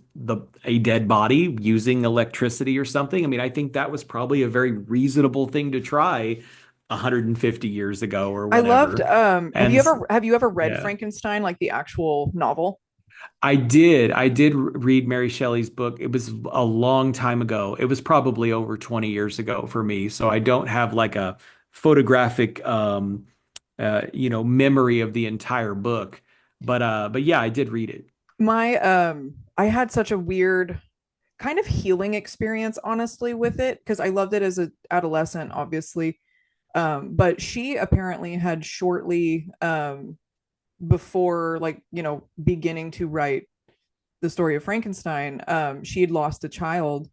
a dead body using electricity or something? I mean, I think that was probably a very reasonable thing to try 150 years ago or I loved whatever. And have you ever read yeah. Frankenstein, like the actual novel? I did. I did read Mary Shelley's book. It was a long time ago. It was probably over 20 years ago for me. So I don't have like a photographic memory of the entire book. But yeah, I did read it. My I had such a weird kind of healing experience honestly with it, because I loved it as an adolescent, obviously. But she apparently had shortly before, like, beginning to write the story of Frankenstein, she had lost a child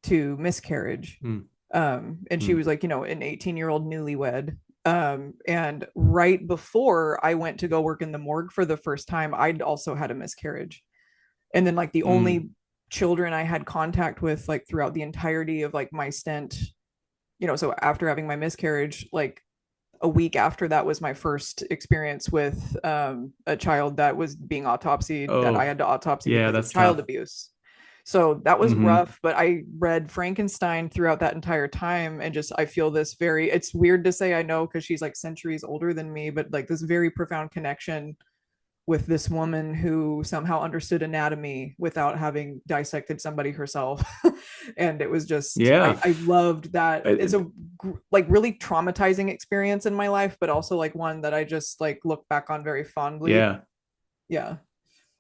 to miscarriage. Hmm. And she Hmm. was like, an 18-year-old newlywed. And right before I went to go work in the morgue for the first time, I'd also had a miscarriage. And then like the Hmm. only children I had contact with like throughout the entirety of like my stint, so after having my miscarriage, like a week after that was my first experience with a child that was being autopsied, that I Oh, had to autopsy yeah, because of that's child tough. abuse. So that was Hmm. rough, but I read Frankenstein throughout that entire time, and just I feel this very, it's weird to say I know because she's like centuries older than me, but like this very profound connection with this woman who somehow understood anatomy without having dissected somebody herself. And it was just, Yeah. I loved that. Uh, It's a like really traumatizing experience in my life, but also like one that I just like look back on very fondly. yeah. Yeah.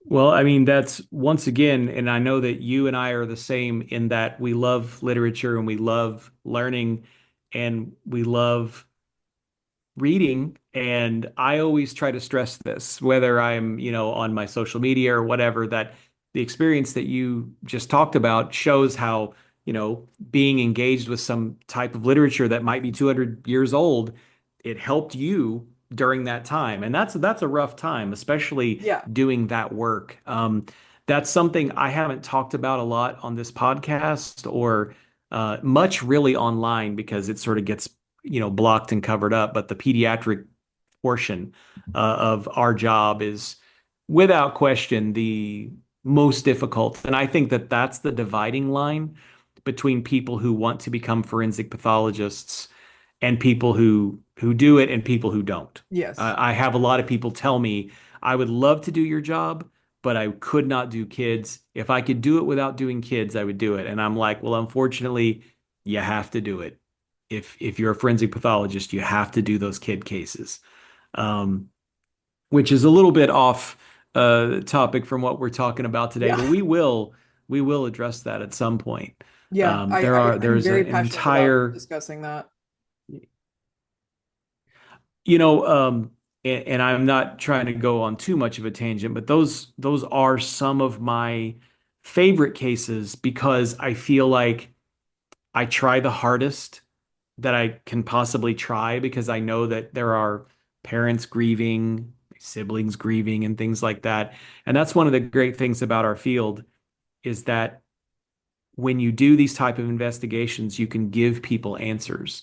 Well, I mean, that's once again, and I know that you and I are the same in that we love literature and we love learning and we love reading. And I always try to stress this, whether I'm, on my social media or whatever, that the experience that you just talked about shows how, being engaged with some type of literature that might be 200 years old, it helped you during that time. And that's a rough time, especially Yeah. doing that work. That's something I haven't talked about a lot on this podcast or much really online because it sort of gets blocked and covered up. But the pediatric portion of our job is without question, the most difficult. And I think that that's the dividing line between people who want to become forensic pathologists and people who do it and people who don't. Yes. I have a lot of people tell me, I would love to do your job, but I could not do kids. If I could do it without doing kids, I would do it. And I'm like, well, unfortunately, you have to do it. If you're a forensic pathologist, you have to do those kid cases. Um, which is a little bit off topic from what we're talking about today, Yeah. but we will address that at some point. Yeah. I'm There's very an passionate about entire, discussing that. you know, and I'm not trying to go on too much of a tangent, but those are some of my favorite cases because I feel like I try the hardest that I can possibly try because I know that there are parents grieving, siblings grieving, and things like that. And that's one of the great things about our field is that when you do these type of investigations, you can give people answers.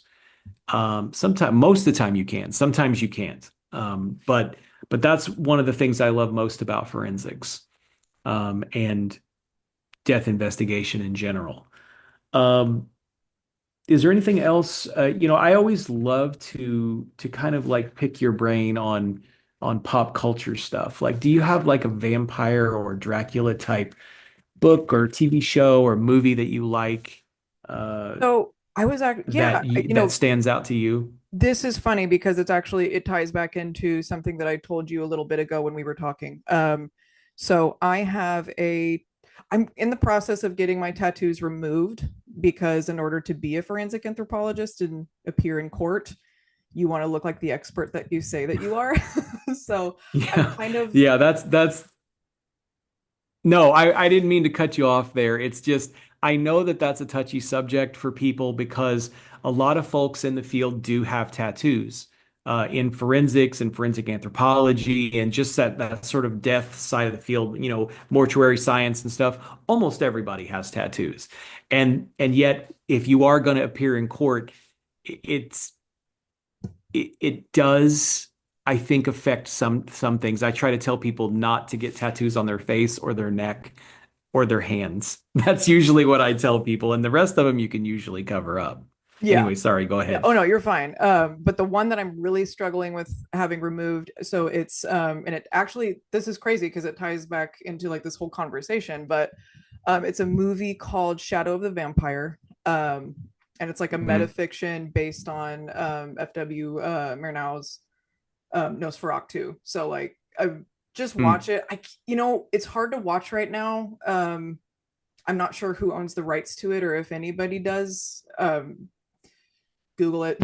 Sometimes, most of the time you can. Sometimes you can't. But that's one of the things I love most about forensics, and death investigation in general. Um, is there anything else? I always love to kind of like pick your brain on pop culture stuff. Like, do you have like a vampire or Dracula type book or TV show or movie that you like So I was actually, yeah, that stands out to you? this is funny because it ties back into something that I told you a little bit ago when we were talking. So I'm in the process of getting my tattoos removed because in order to be a forensic anthropologist and appear in court, you want to look like the expert that you say that you are. So I'm Yeah, kind of, yeah, that's no, I didn't mean to cut you off there. It's just I know that that's a touchy subject for people because a lot of folks in the field do have tattoos in forensics and forensic anthropology and just that sort of death side of the field, mortuary science and stuff. Almost everybody has tattoos, and yet if you are going to appear in court, it's it does, I think, affect some things. I try to tell people not to get tattoos on their face or their neck or their hands. That's usually what I tell people, and the rest of them you can usually cover up. yeah. Anyway, sorry, go Yeah. ahead. Oh no, you're fine. But the one that I'm really struggling with having removed, so it's and it actually this is crazy because it ties back into like this whole conversation, but it's a movie called Shadow of the Vampire. And it's like a Mhm. metafiction based on FW Murnau's Nosferatu. So like I just watch Mm. it. It's hard to watch right now. I'm not sure who owns the rights to it or if anybody does. Google it.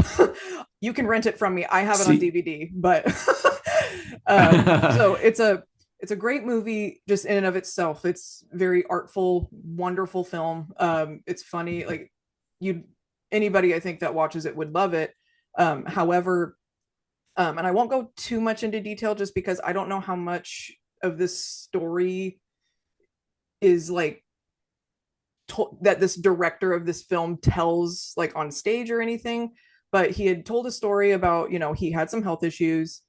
You can rent it from me. I have it on See, DVD, but so it's a great movie just in and of itself. It's very artful, wonderful film. It's funny. Like you, anybody I think that watches it would love it. However, and I won't go too much into detail just because I don't know how much of this story is like that this director of this film tells like on stage or anything, but he had told a story about he had some health issues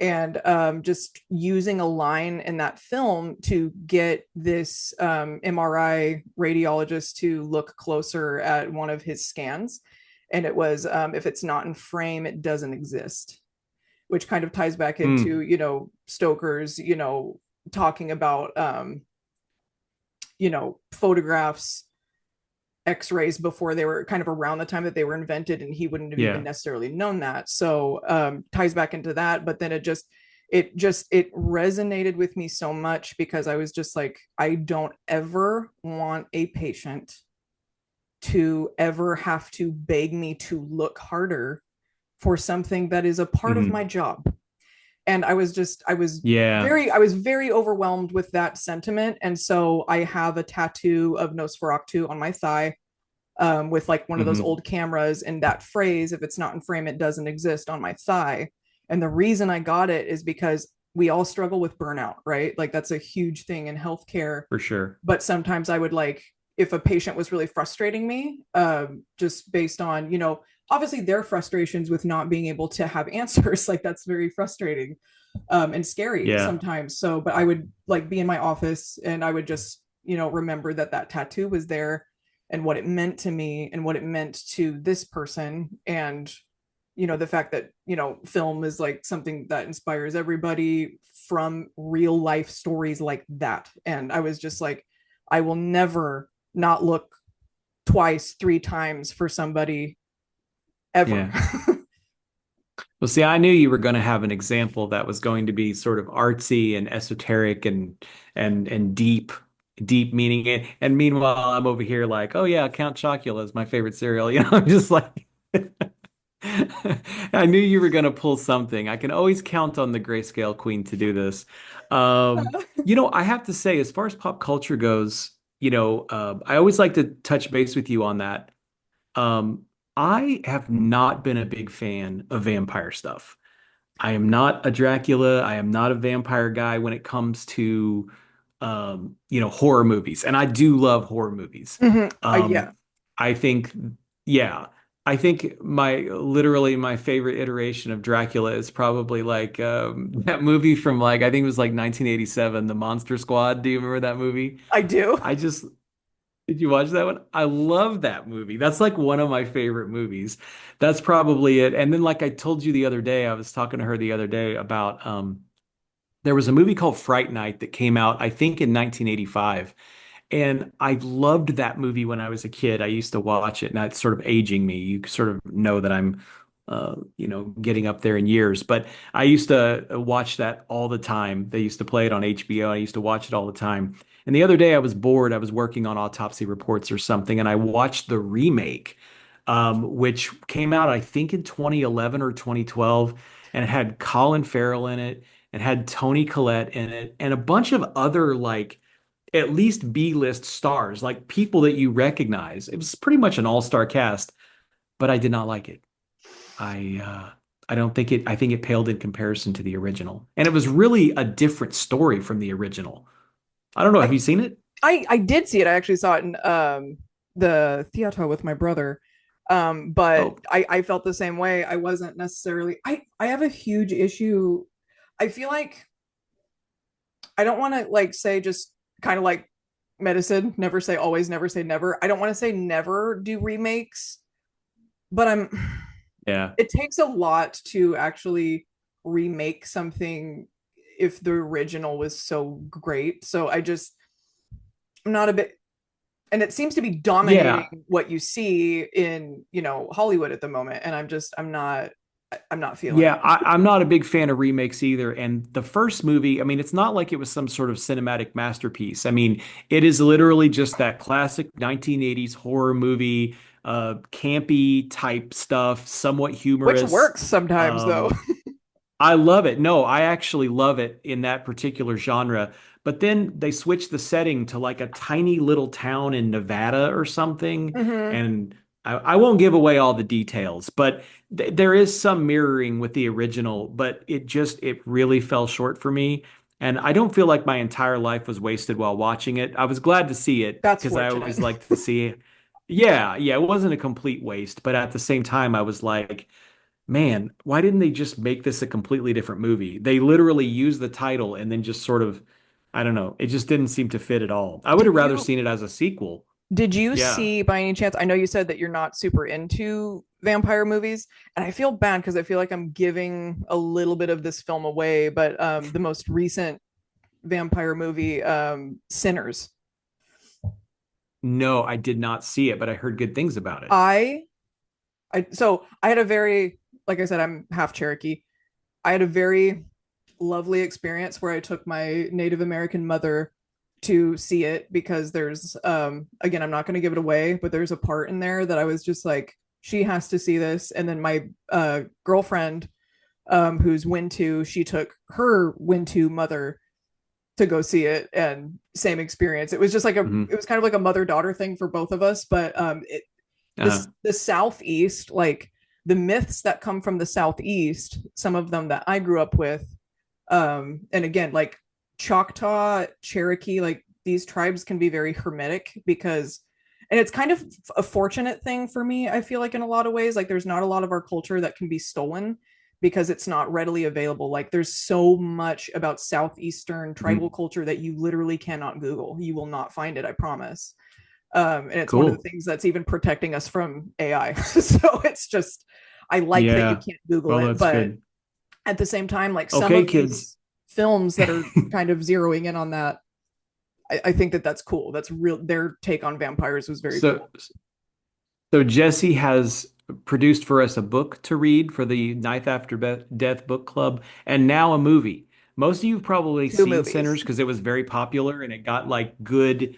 and just using a line in that film to get this MRI radiologist to look closer at one of his scans, and it was if it's not in frame it doesn't exist, which kind of ties back mm, into Stoker's talking about photographs, x-rays before they were kind of around the time that they were invented, and he wouldn't have even yeah. necessarily known that. So ties back into that, but then it resonated with me so much because I was just like, I don't ever want a patient to ever have to beg me to look harder for something that is a part of my Mhm. job. And Yeah. I was very overwhelmed with that sentiment, and so I have a tattoo of Nosferatu on my thigh, with like one of those Hmm. old cameras, and that phrase, if it's not in frame it doesn't exist, on my thigh. And the reason I got it is because we all struggle with burnout, right? Like that's a huge thing in healthcare. For sure. But sometimes I would like, if a patient was really frustrating me, just based on, obviously their frustrations with not being able to have answers. Like that's very frustrating, and scary Yeah. sometimes. So, but I would like be in my office and I would just, remember that that tattoo was there and what it meant to me and what it meant to this person. And, the fact that, film is like something that inspires everybody from real life stories like that. And I was just like, I will never not look twice, three times for somebody ever. Yeah. Well, see, I knew you were going to have an example that was going to be sort of artsy and esoteric and deep meaning it. And meanwhile, I'm over here like, oh yeah, Count Chocula is my favorite cereal. I'm just like I knew you were going to pull something. I can always count on the Grayscale Queen to do this. I have to say, as far as pop culture goes, I always like to touch base with you on that. Um, I have not been a big fan of vampire stuff. I am not a Dracula. I am not a vampire guy when it comes to, horror movies. And I do love horror movies. Mm-hmm. Um, Yeah, I think, yeah, I think literally my favorite iteration of Dracula is probably like that movie from like, I think it was like 1987, The Monster Squad. Do you remember that movie? I do. I just, did you watch that one? I love that movie. That's like one of my favorite movies. That's probably it. And then, like I told you the other day, I was talking to her the other day about there was a movie called Fright Night that came out, I think, in 1985. And I loved that movie when I was a kid. I used to watch it, and that's sort of aging me. You sort of know that I'm, getting up there in years. But I used to watch that all the time. They used to play it on HBO. I used to watch it all the time. And the other day I was bored. I was working on autopsy reports or something, and I watched the remake, which came out, I think, in 2011 or 2012, and it had Colin Farrell in it, and had Toni Collette in it, and a bunch of other like at least B-list stars, like people that you recognize. It was pretty much an all-star cast, but I did not like it. I don't think it I think it paled in comparison to the original. And it was really a different story from the original. I don't know, have I, you seen it? I did see it. I actually saw it in the theater with my brother. But Oh, I felt the same way. I wasn't necessarily I have a huge issue. I feel like I don't want to like say just kind of like medicine, never say always, never say never. I don't want to say never do remakes, but yeah. it takes a lot to actually remake something if the original was so great. So I'm not a bit, and it seems to be dominating Yeah. what you see in, Hollywood at the moment. And I'm not feeling Yeah, it. I'm not a big fan of remakes either. And the first movie, I mean, it's not like it was some sort of cinematic masterpiece. I mean, it is literally just that classic 1980s horror movie, campy type stuff, somewhat Which humorous. works sometimes though. Um, I love it. No, I actually love it in that particular genre. But then they switched the setting to like a tiny little town in Nevada or something. Mm-hmm. And I won't give away all the details, but there is some mirroring with the original, but it really fell short for me. And I don't feel like my entire life was wasted while watching it. I was glad to see it That's because I fortunate. always like to see. Yeah, yeah, it wasn't a complete waste, but at the same time, I was like, man, why didn't they just make this a completely different movie? They literally used the title and then just sort of, I don't know, it just didn't seem to fit at all. I would Did have rather you seen it as a sequel. did you Yeah. see by any chance? I know you said that you're not super into vampire movies, and I feel bad because I feel like I'm giving a little bit of this film away, but the most recent vampire movie, Sinners. No, I did not see it, but I heard good things about it. I I had a very, like I said, I'm half Cherokee. I had a very lovely experience where I took my Native American mother to see it because there's again, I'm not going to give it away, but there's a part in there that I was just like, she has to see this. And then my girlfriend, who's Wintu, she took her Wintu mother to go see it, and same experience. It was just like Hmm. it was kind of like a mother daughter thing for both of us. But Uh, the Southeast, like the myths that come from the Southeast, some of them that I grew up with, and again, like Choctaw, Cherokee, like these tribes can be very hermetic because And it's kind of a fortunate thing for me, I feel like, in a lot of ways. Like there's not a lot of our culture that can be stolen because it's not readily available. Like there's so much about southeastern Mhm. tribal culture that you literally cannot Google. You will not find it, I promise. And it's one of the Cool. things that's even protecting us from AI. So it's just, I like that you Yeah. can't Google Well, it, that's but good. at the same time, like some Okay, of kids. these films that are kind of zeroing in on that, I think that that's cool. That's real. Their take on vampires was very So, cool. so Jesse has produced for us a book to read for the Knife After Death book club, and now a movie. Most of you have probably Two seen movies. Sinners because it was very popular and it got like good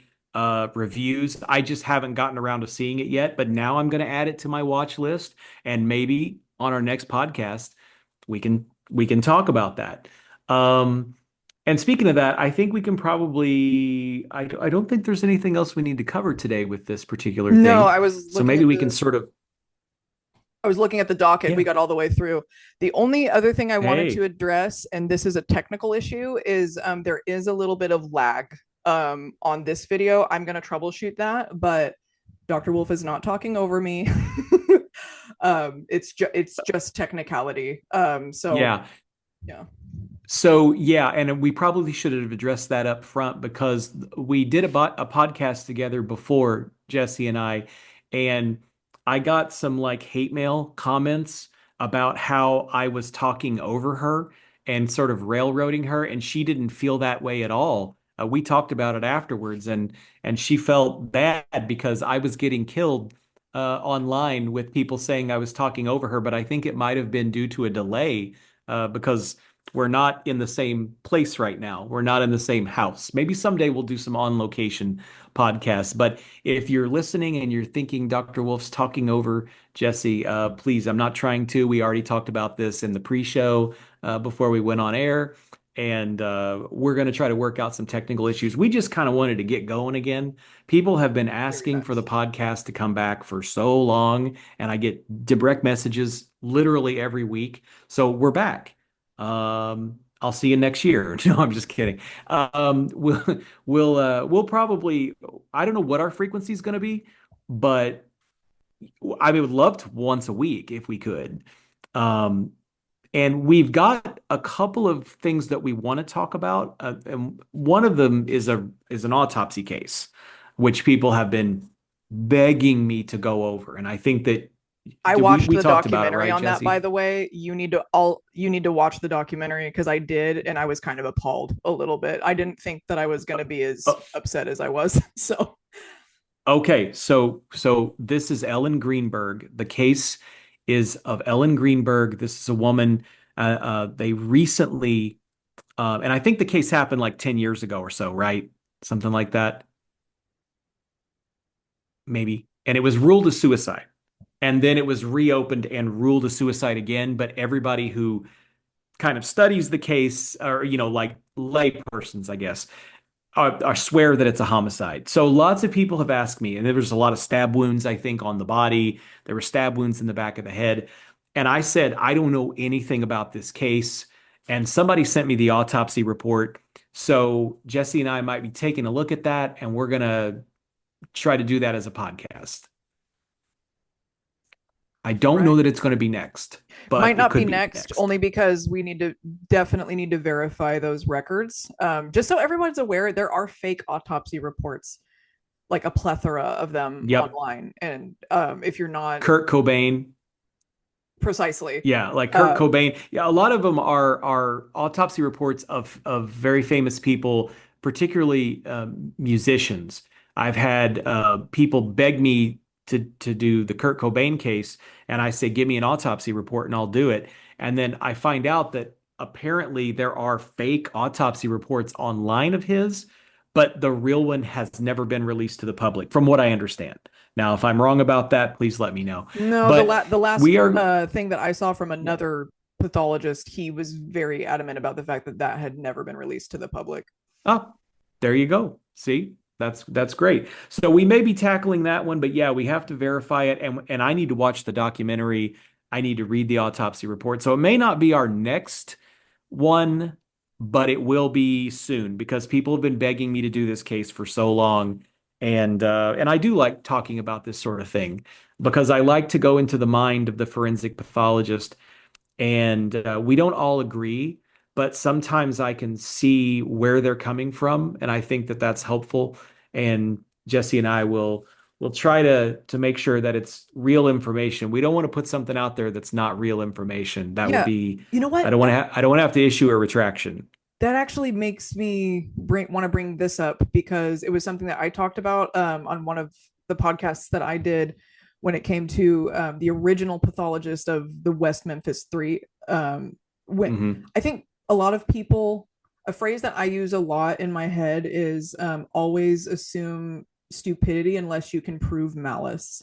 reviews. I just haven't gotten around to seeing it yet, but now I'm going to add it to my watch list, and maybe on our next podcast we can talk about that. Um, and speaking of that, I think we can probably, I don't think there's anything else we need to cover today with this particular No, thing. So maybe we can sort of, I was looking at the docket. We yeah, got all the way through. The only other thing I wanted to hey, address, and this is a technical issue, is there is a little bit of lag on this video. I'm going to troubleshoot that, but Dr. Wolf is not talking over me. It's just technicality. So yeah. yeah. So yeah, and we probably should have addressed that up front because we did a podcast together before, Jesse and and I got some like hate mail comments about how I was talking over her and sort of railroading her, and she didn't feel that way at all. We talked about it afterwards, and she felt bad because I was getting killed online with people saying I was talking over her, but I think it might have been due to a delay because we're not in the same place right now. We're not in the same house. Maybe someday we'll do some on location podcasts. But if you're listening and you're thinking Dr. Wolf's talking over Jesse, please, I'm not trying to. We already talked about this in the pre show before we went on air. And we're going to try to work out some technical issues. We just kind of wanted to get going again. People have been Very asking for the nice. podcast to come back for so long, and I get direct messages literally every week. So we're back. I'll see you next year. No, I'm just kidding. We'll probably, I don't know what our frequency is going to be, but I would love to once a week if we could. Um, and we've got a couple of things that we want to talk about, and one of them is an autopsy case, which people have been begging me to go over. And I think that I did we watched we the talked about it, documentary right, on that, by Jesse? the way. You need to watch the documentary because I did, and I was kind of appalled a little bit. I didn't think that I was going to be as Uh, upset as I was. So Okay, so this is Ellen Greenberg. The case is of Ellen Greenberg. This is a woman. They recently, and I think the case happened like 10 years ago or so, right? Something like that, maybe. And it was ruled a suicide. And then it was reopened and ruled a suicide again. But everybody who kind of studies the case, or like lay persons, I guess, are swear that it's a homicide. So lots of people have asked me, and there was a lot of stab wounds, I think, on the body. There were stab wounds in the back of the head. And I said, I don't know anything about this case. And somebody sent me the autopsy report. So Jesse and I might be taking a look at that, and we're going to try to do that as a podcast. I don't know right. that it's going to be next, Might but it not be could be next, next. only because we definitely need to verify those records. Just so everyone's aware, there are fake autopsy reports, like a plethora of them Yep. online. And if you're not Kurt Cobain. precisely, Yeah, like Kurt um, Cobain. Yeah, a lot of them are autopsy reports of very famous people, particularly musicians. I've had people beg me to do the Kurt Cobain case, and I say, "Give me an autopsy report, and I'll do it." And then I find out that apparently there are fake autopsy reports online of his, but the real one has never been released to the public, from what I understand. Now, if I'm wrong about that, please let me know. no, But the last we are. thing that I saw from Yeah. another pathologist, he was very adamant about the fact that that had never been released to the public. Oh, there you go. See, that's great. So we may be tackling that one, but yeah, we have to verify it, and I need to watch the documentary. I need to read the autopsy report. So it may not be our next one, but it will be soon because people have been begging me to do this case for so long, And I do like talking about this sort of thing because I like to go into the mind of the forensic pathologist, and we don't all agree, but sometimes I can see where they're coming from, and I think that that's helpful. And Jesse and I will try to make sure that it's real information. We don't want to put something out there that's not real information. That would Yeah. be You know I what? don't want to I don't want to have to issue a retraction. That actually makes me want to bring this up because it was something that I talked about on one of the podcasts that I did when it came to the original pathologist of the West Memphis Three. When Hmm. I think a lot of people, a phrase that I use a lot in my head is always assume stupidity unless you can prove malice.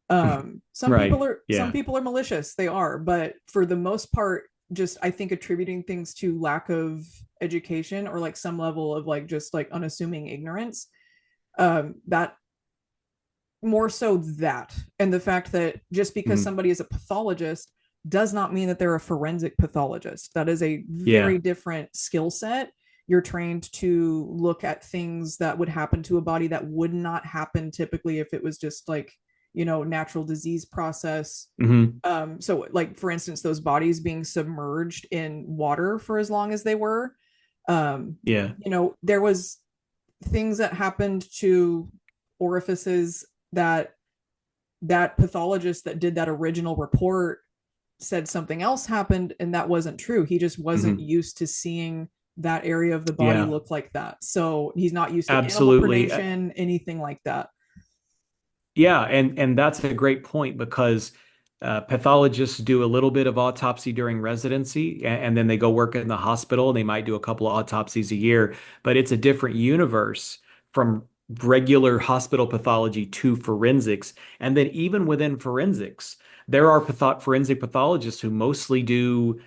Right. Some Yeah. people are malicious, they are, but for the most part, just I think attributing things to lack of education or like some level of like just like unassuming ignorance, that more so that, and the fact that just because Mhm. somebody is a pathologist does not mean that they're a forensic pathologist. That is a very Yeah. different skill set. You're trained to look at things that would happen to a body that would not happen typically if it was just like, natural disease process. Hmm. So like for instance, those bodies being submerged in water for as long as they were, um, Yeah. there was things that happened to orifices that pathologist that did that original report said something else happened, and that wasn't true. He just wasn't Hmm. used to seeing that area of the body Yeah. look like that. So he's not used to animal Absolutely. predation, anything like that. Yeah, and that's a great point because pathologists do a little bit of autopsy during residency, and then they go work in the hospital, and they might do a couple of autopsies a year, but it's a different universe from regular hospital pathology to forensics. And then even within forensics, there are forensic pathologists who mostly do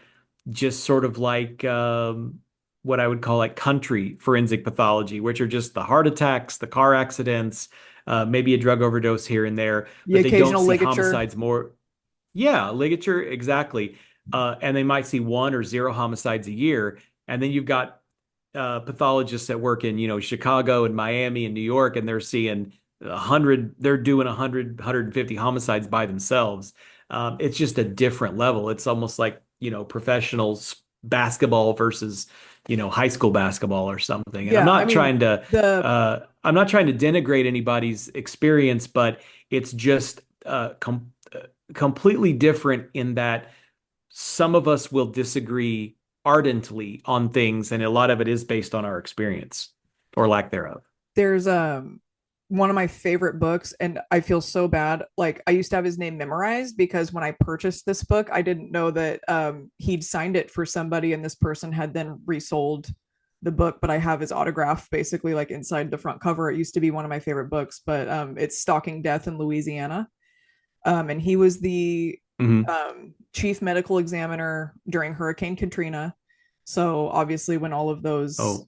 just sort of like what I would call like country forensic pathology, which are just the heart attacks, the car accidents, maybe a drug overdose here and there, The but they don't occasional see ligature. homicides more. Yeah, ligature, exactly. And they might see one or zero homicides a year. And then you've got pathologists that work in, Chicago and Miami and New York, and they're seeing 100, they're doing 100, 150 homicides by themselves. It's just a different level. It's almost like, professionals basketball versus, high school basketball or something. And Yeah, I mean the I'm not trying to denigrate anybody's experience, but it's just completely different in that some of us will disagree ardently on things, and a lot of it is based on our experience or lack thereof. there's one of my favorite books, and I feel so bad. Like I used to have his name memorized because when I purchased this book, I didn't know that he'd signed it for somebody and this person had then resold the book, but I have his autograph basically like inside the front cover. It used to be one of my favorite books, but it's Stalking Death in Louisiana. And he was the Hmm. chief medical examiner during Hurricane Katrina. So obviously, when all of those Oh,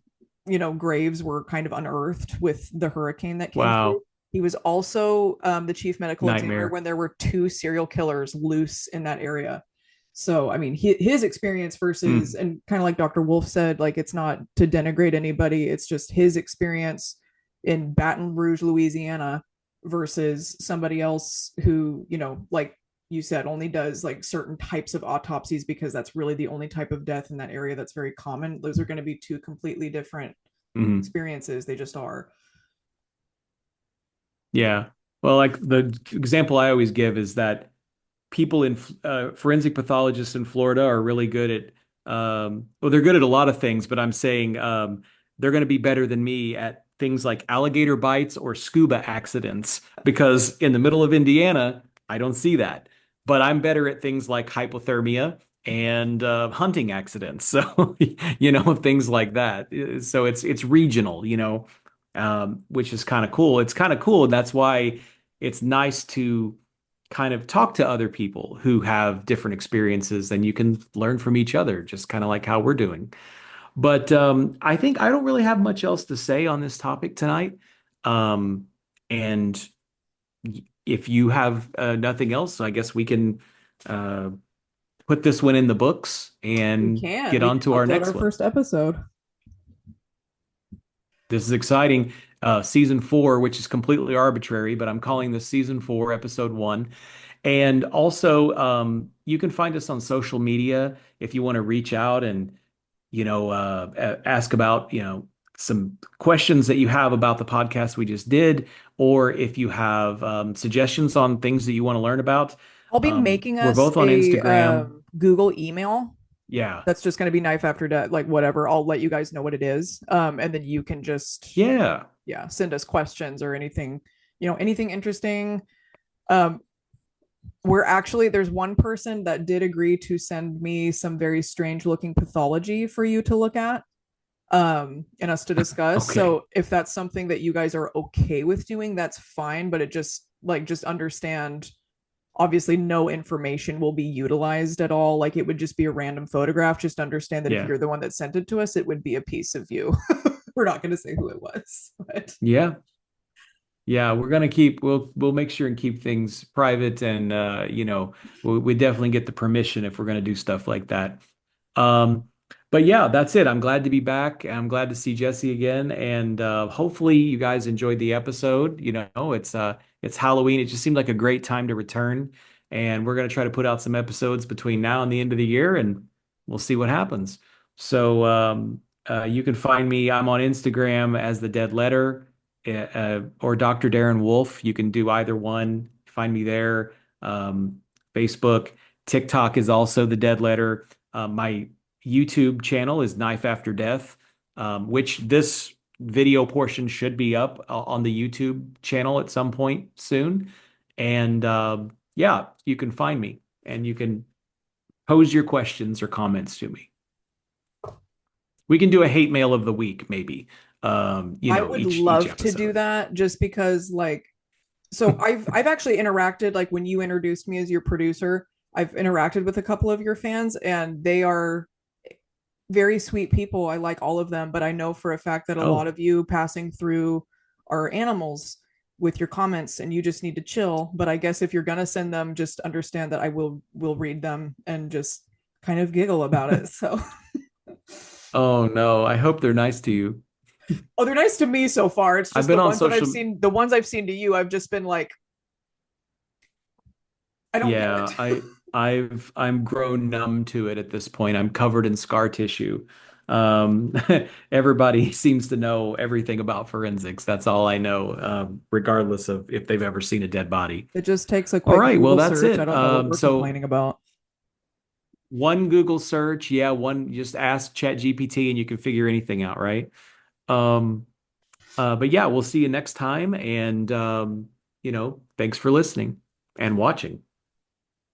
graves were kind of unearthed with the hurricane that came through, wow. he was also the chief medical examiner Nightmare. when there were two serial killers loose in that area. So I mean, his experience versus, Mm. and kind of like Dr. Wolf said, like it's not to denigrate anybody. It's just his experience in Baton Rouge, Louisiana, versus somebody else who, like you said, only does like certain types of autopsies because that's really the only type of death in that area that's very common. Those are going to be two completely different Hmm. experiences. They just are. Yeah. Well, like the example I always give is that people in forensic pathologists in Florida are really good at well, they're good at a lot of things, but I'm saying they're going to be better than me at things like alligator bites or scuba accidents because in the middle of Indiana, I don't see that. But I'm better at things like hypothermia and hunting accidents. So, things like that. So it's regional, which is kind of cool. It's kind of cool. That's why it's nice to kind of talk to other people who have different experiences and you can learn from each other, just kind of like how we're doing. But I think I don't really have much else to say on this topic tonight. And if you have nothing else, I guess we can uh, put this one in the books We and can. get We on can to our upload our next one. first episode. This is exciting. season 4, which is completely arbitrary, but I'm calling this season 4, episode 1. And also, you can find us on social media if you want to reach out and, ask about, some questions that you have about the podcast we just did, or if you have suggestions on things that you want to learn about. I'll be making We're us both on a Instagram. Google email Yeah. that's just going to be Knife After Death, like whatever. I'll let you guys know what it is, and then you can just Yeah. send us questions or anything, anything interesting. Um, we're actually there's one person that did agree to send me some very strange looking pathology for you to look at, and us to discuss. Okay. So if that's something that you guys are okay with doing, that's fine, but it just understand, obviously no information will be utilized at all. Like it would just be a random photograph. Just understand that if Yeah. you're the one that sent it to us, it would be a piece of you. We're not going to say who it was, but Yeah. Yeah, we're gonna keep we'll make sure and keep things private, and we definitely get the permission if we're gonna do stuff like that. Um, but yeah, that's it. I'm glad to be back. I'm glad to see Jesse again, and hopefully you guys enjoyed the episode. It's Halloween. It just seemed like a great time to return, and we're gonna try to put out some episodes between now and the end of the year, and we'll see what happens. So you can find me. I'm on Instagram as the Dead Letter, or Dr. Darren Wolf. You can do either one. Find me there. Um, Facebook, TikTok is also the Dead Letter. My YouTube channel is Knife After Death, which this video portion should be up on the YouTube channel at some point soon. And yeah, you can find me and you can pose your questions or comments to me. We can do a hate mail of the week, maybe. I would Each love to do episode. that just because so I've actually interacted, like when you introduced me as your producer, I've interacted with a couple of your fans and they are very sweet people. I like all of them, but I know for a fact that a lot Oh, of you passing through are animals with your comments and you just need to chill. But I guess if you're gonna send them, just understand that I will read them and just kind of giggle about it. So oh no. I hope they're nice to you. oh, they're nice to me so far. It's I've just been on social. the ones I've seen to you, I've just been like, I don't get Yeah, it. I'm grown numb to it at this point. I'm covered in scar tissue. Um, Everybody seems to know everything about forensics. That's all I know, regardless of if they've ever seen a dead body. It just takes a All quick right, well Google that's search. I it. don't know what we're So complaining about. one Google search, yeah, one just ask ChatGPT and you can figure anything out, right? Um, but yeah, we'll see you next time, and thanks for listening and watching.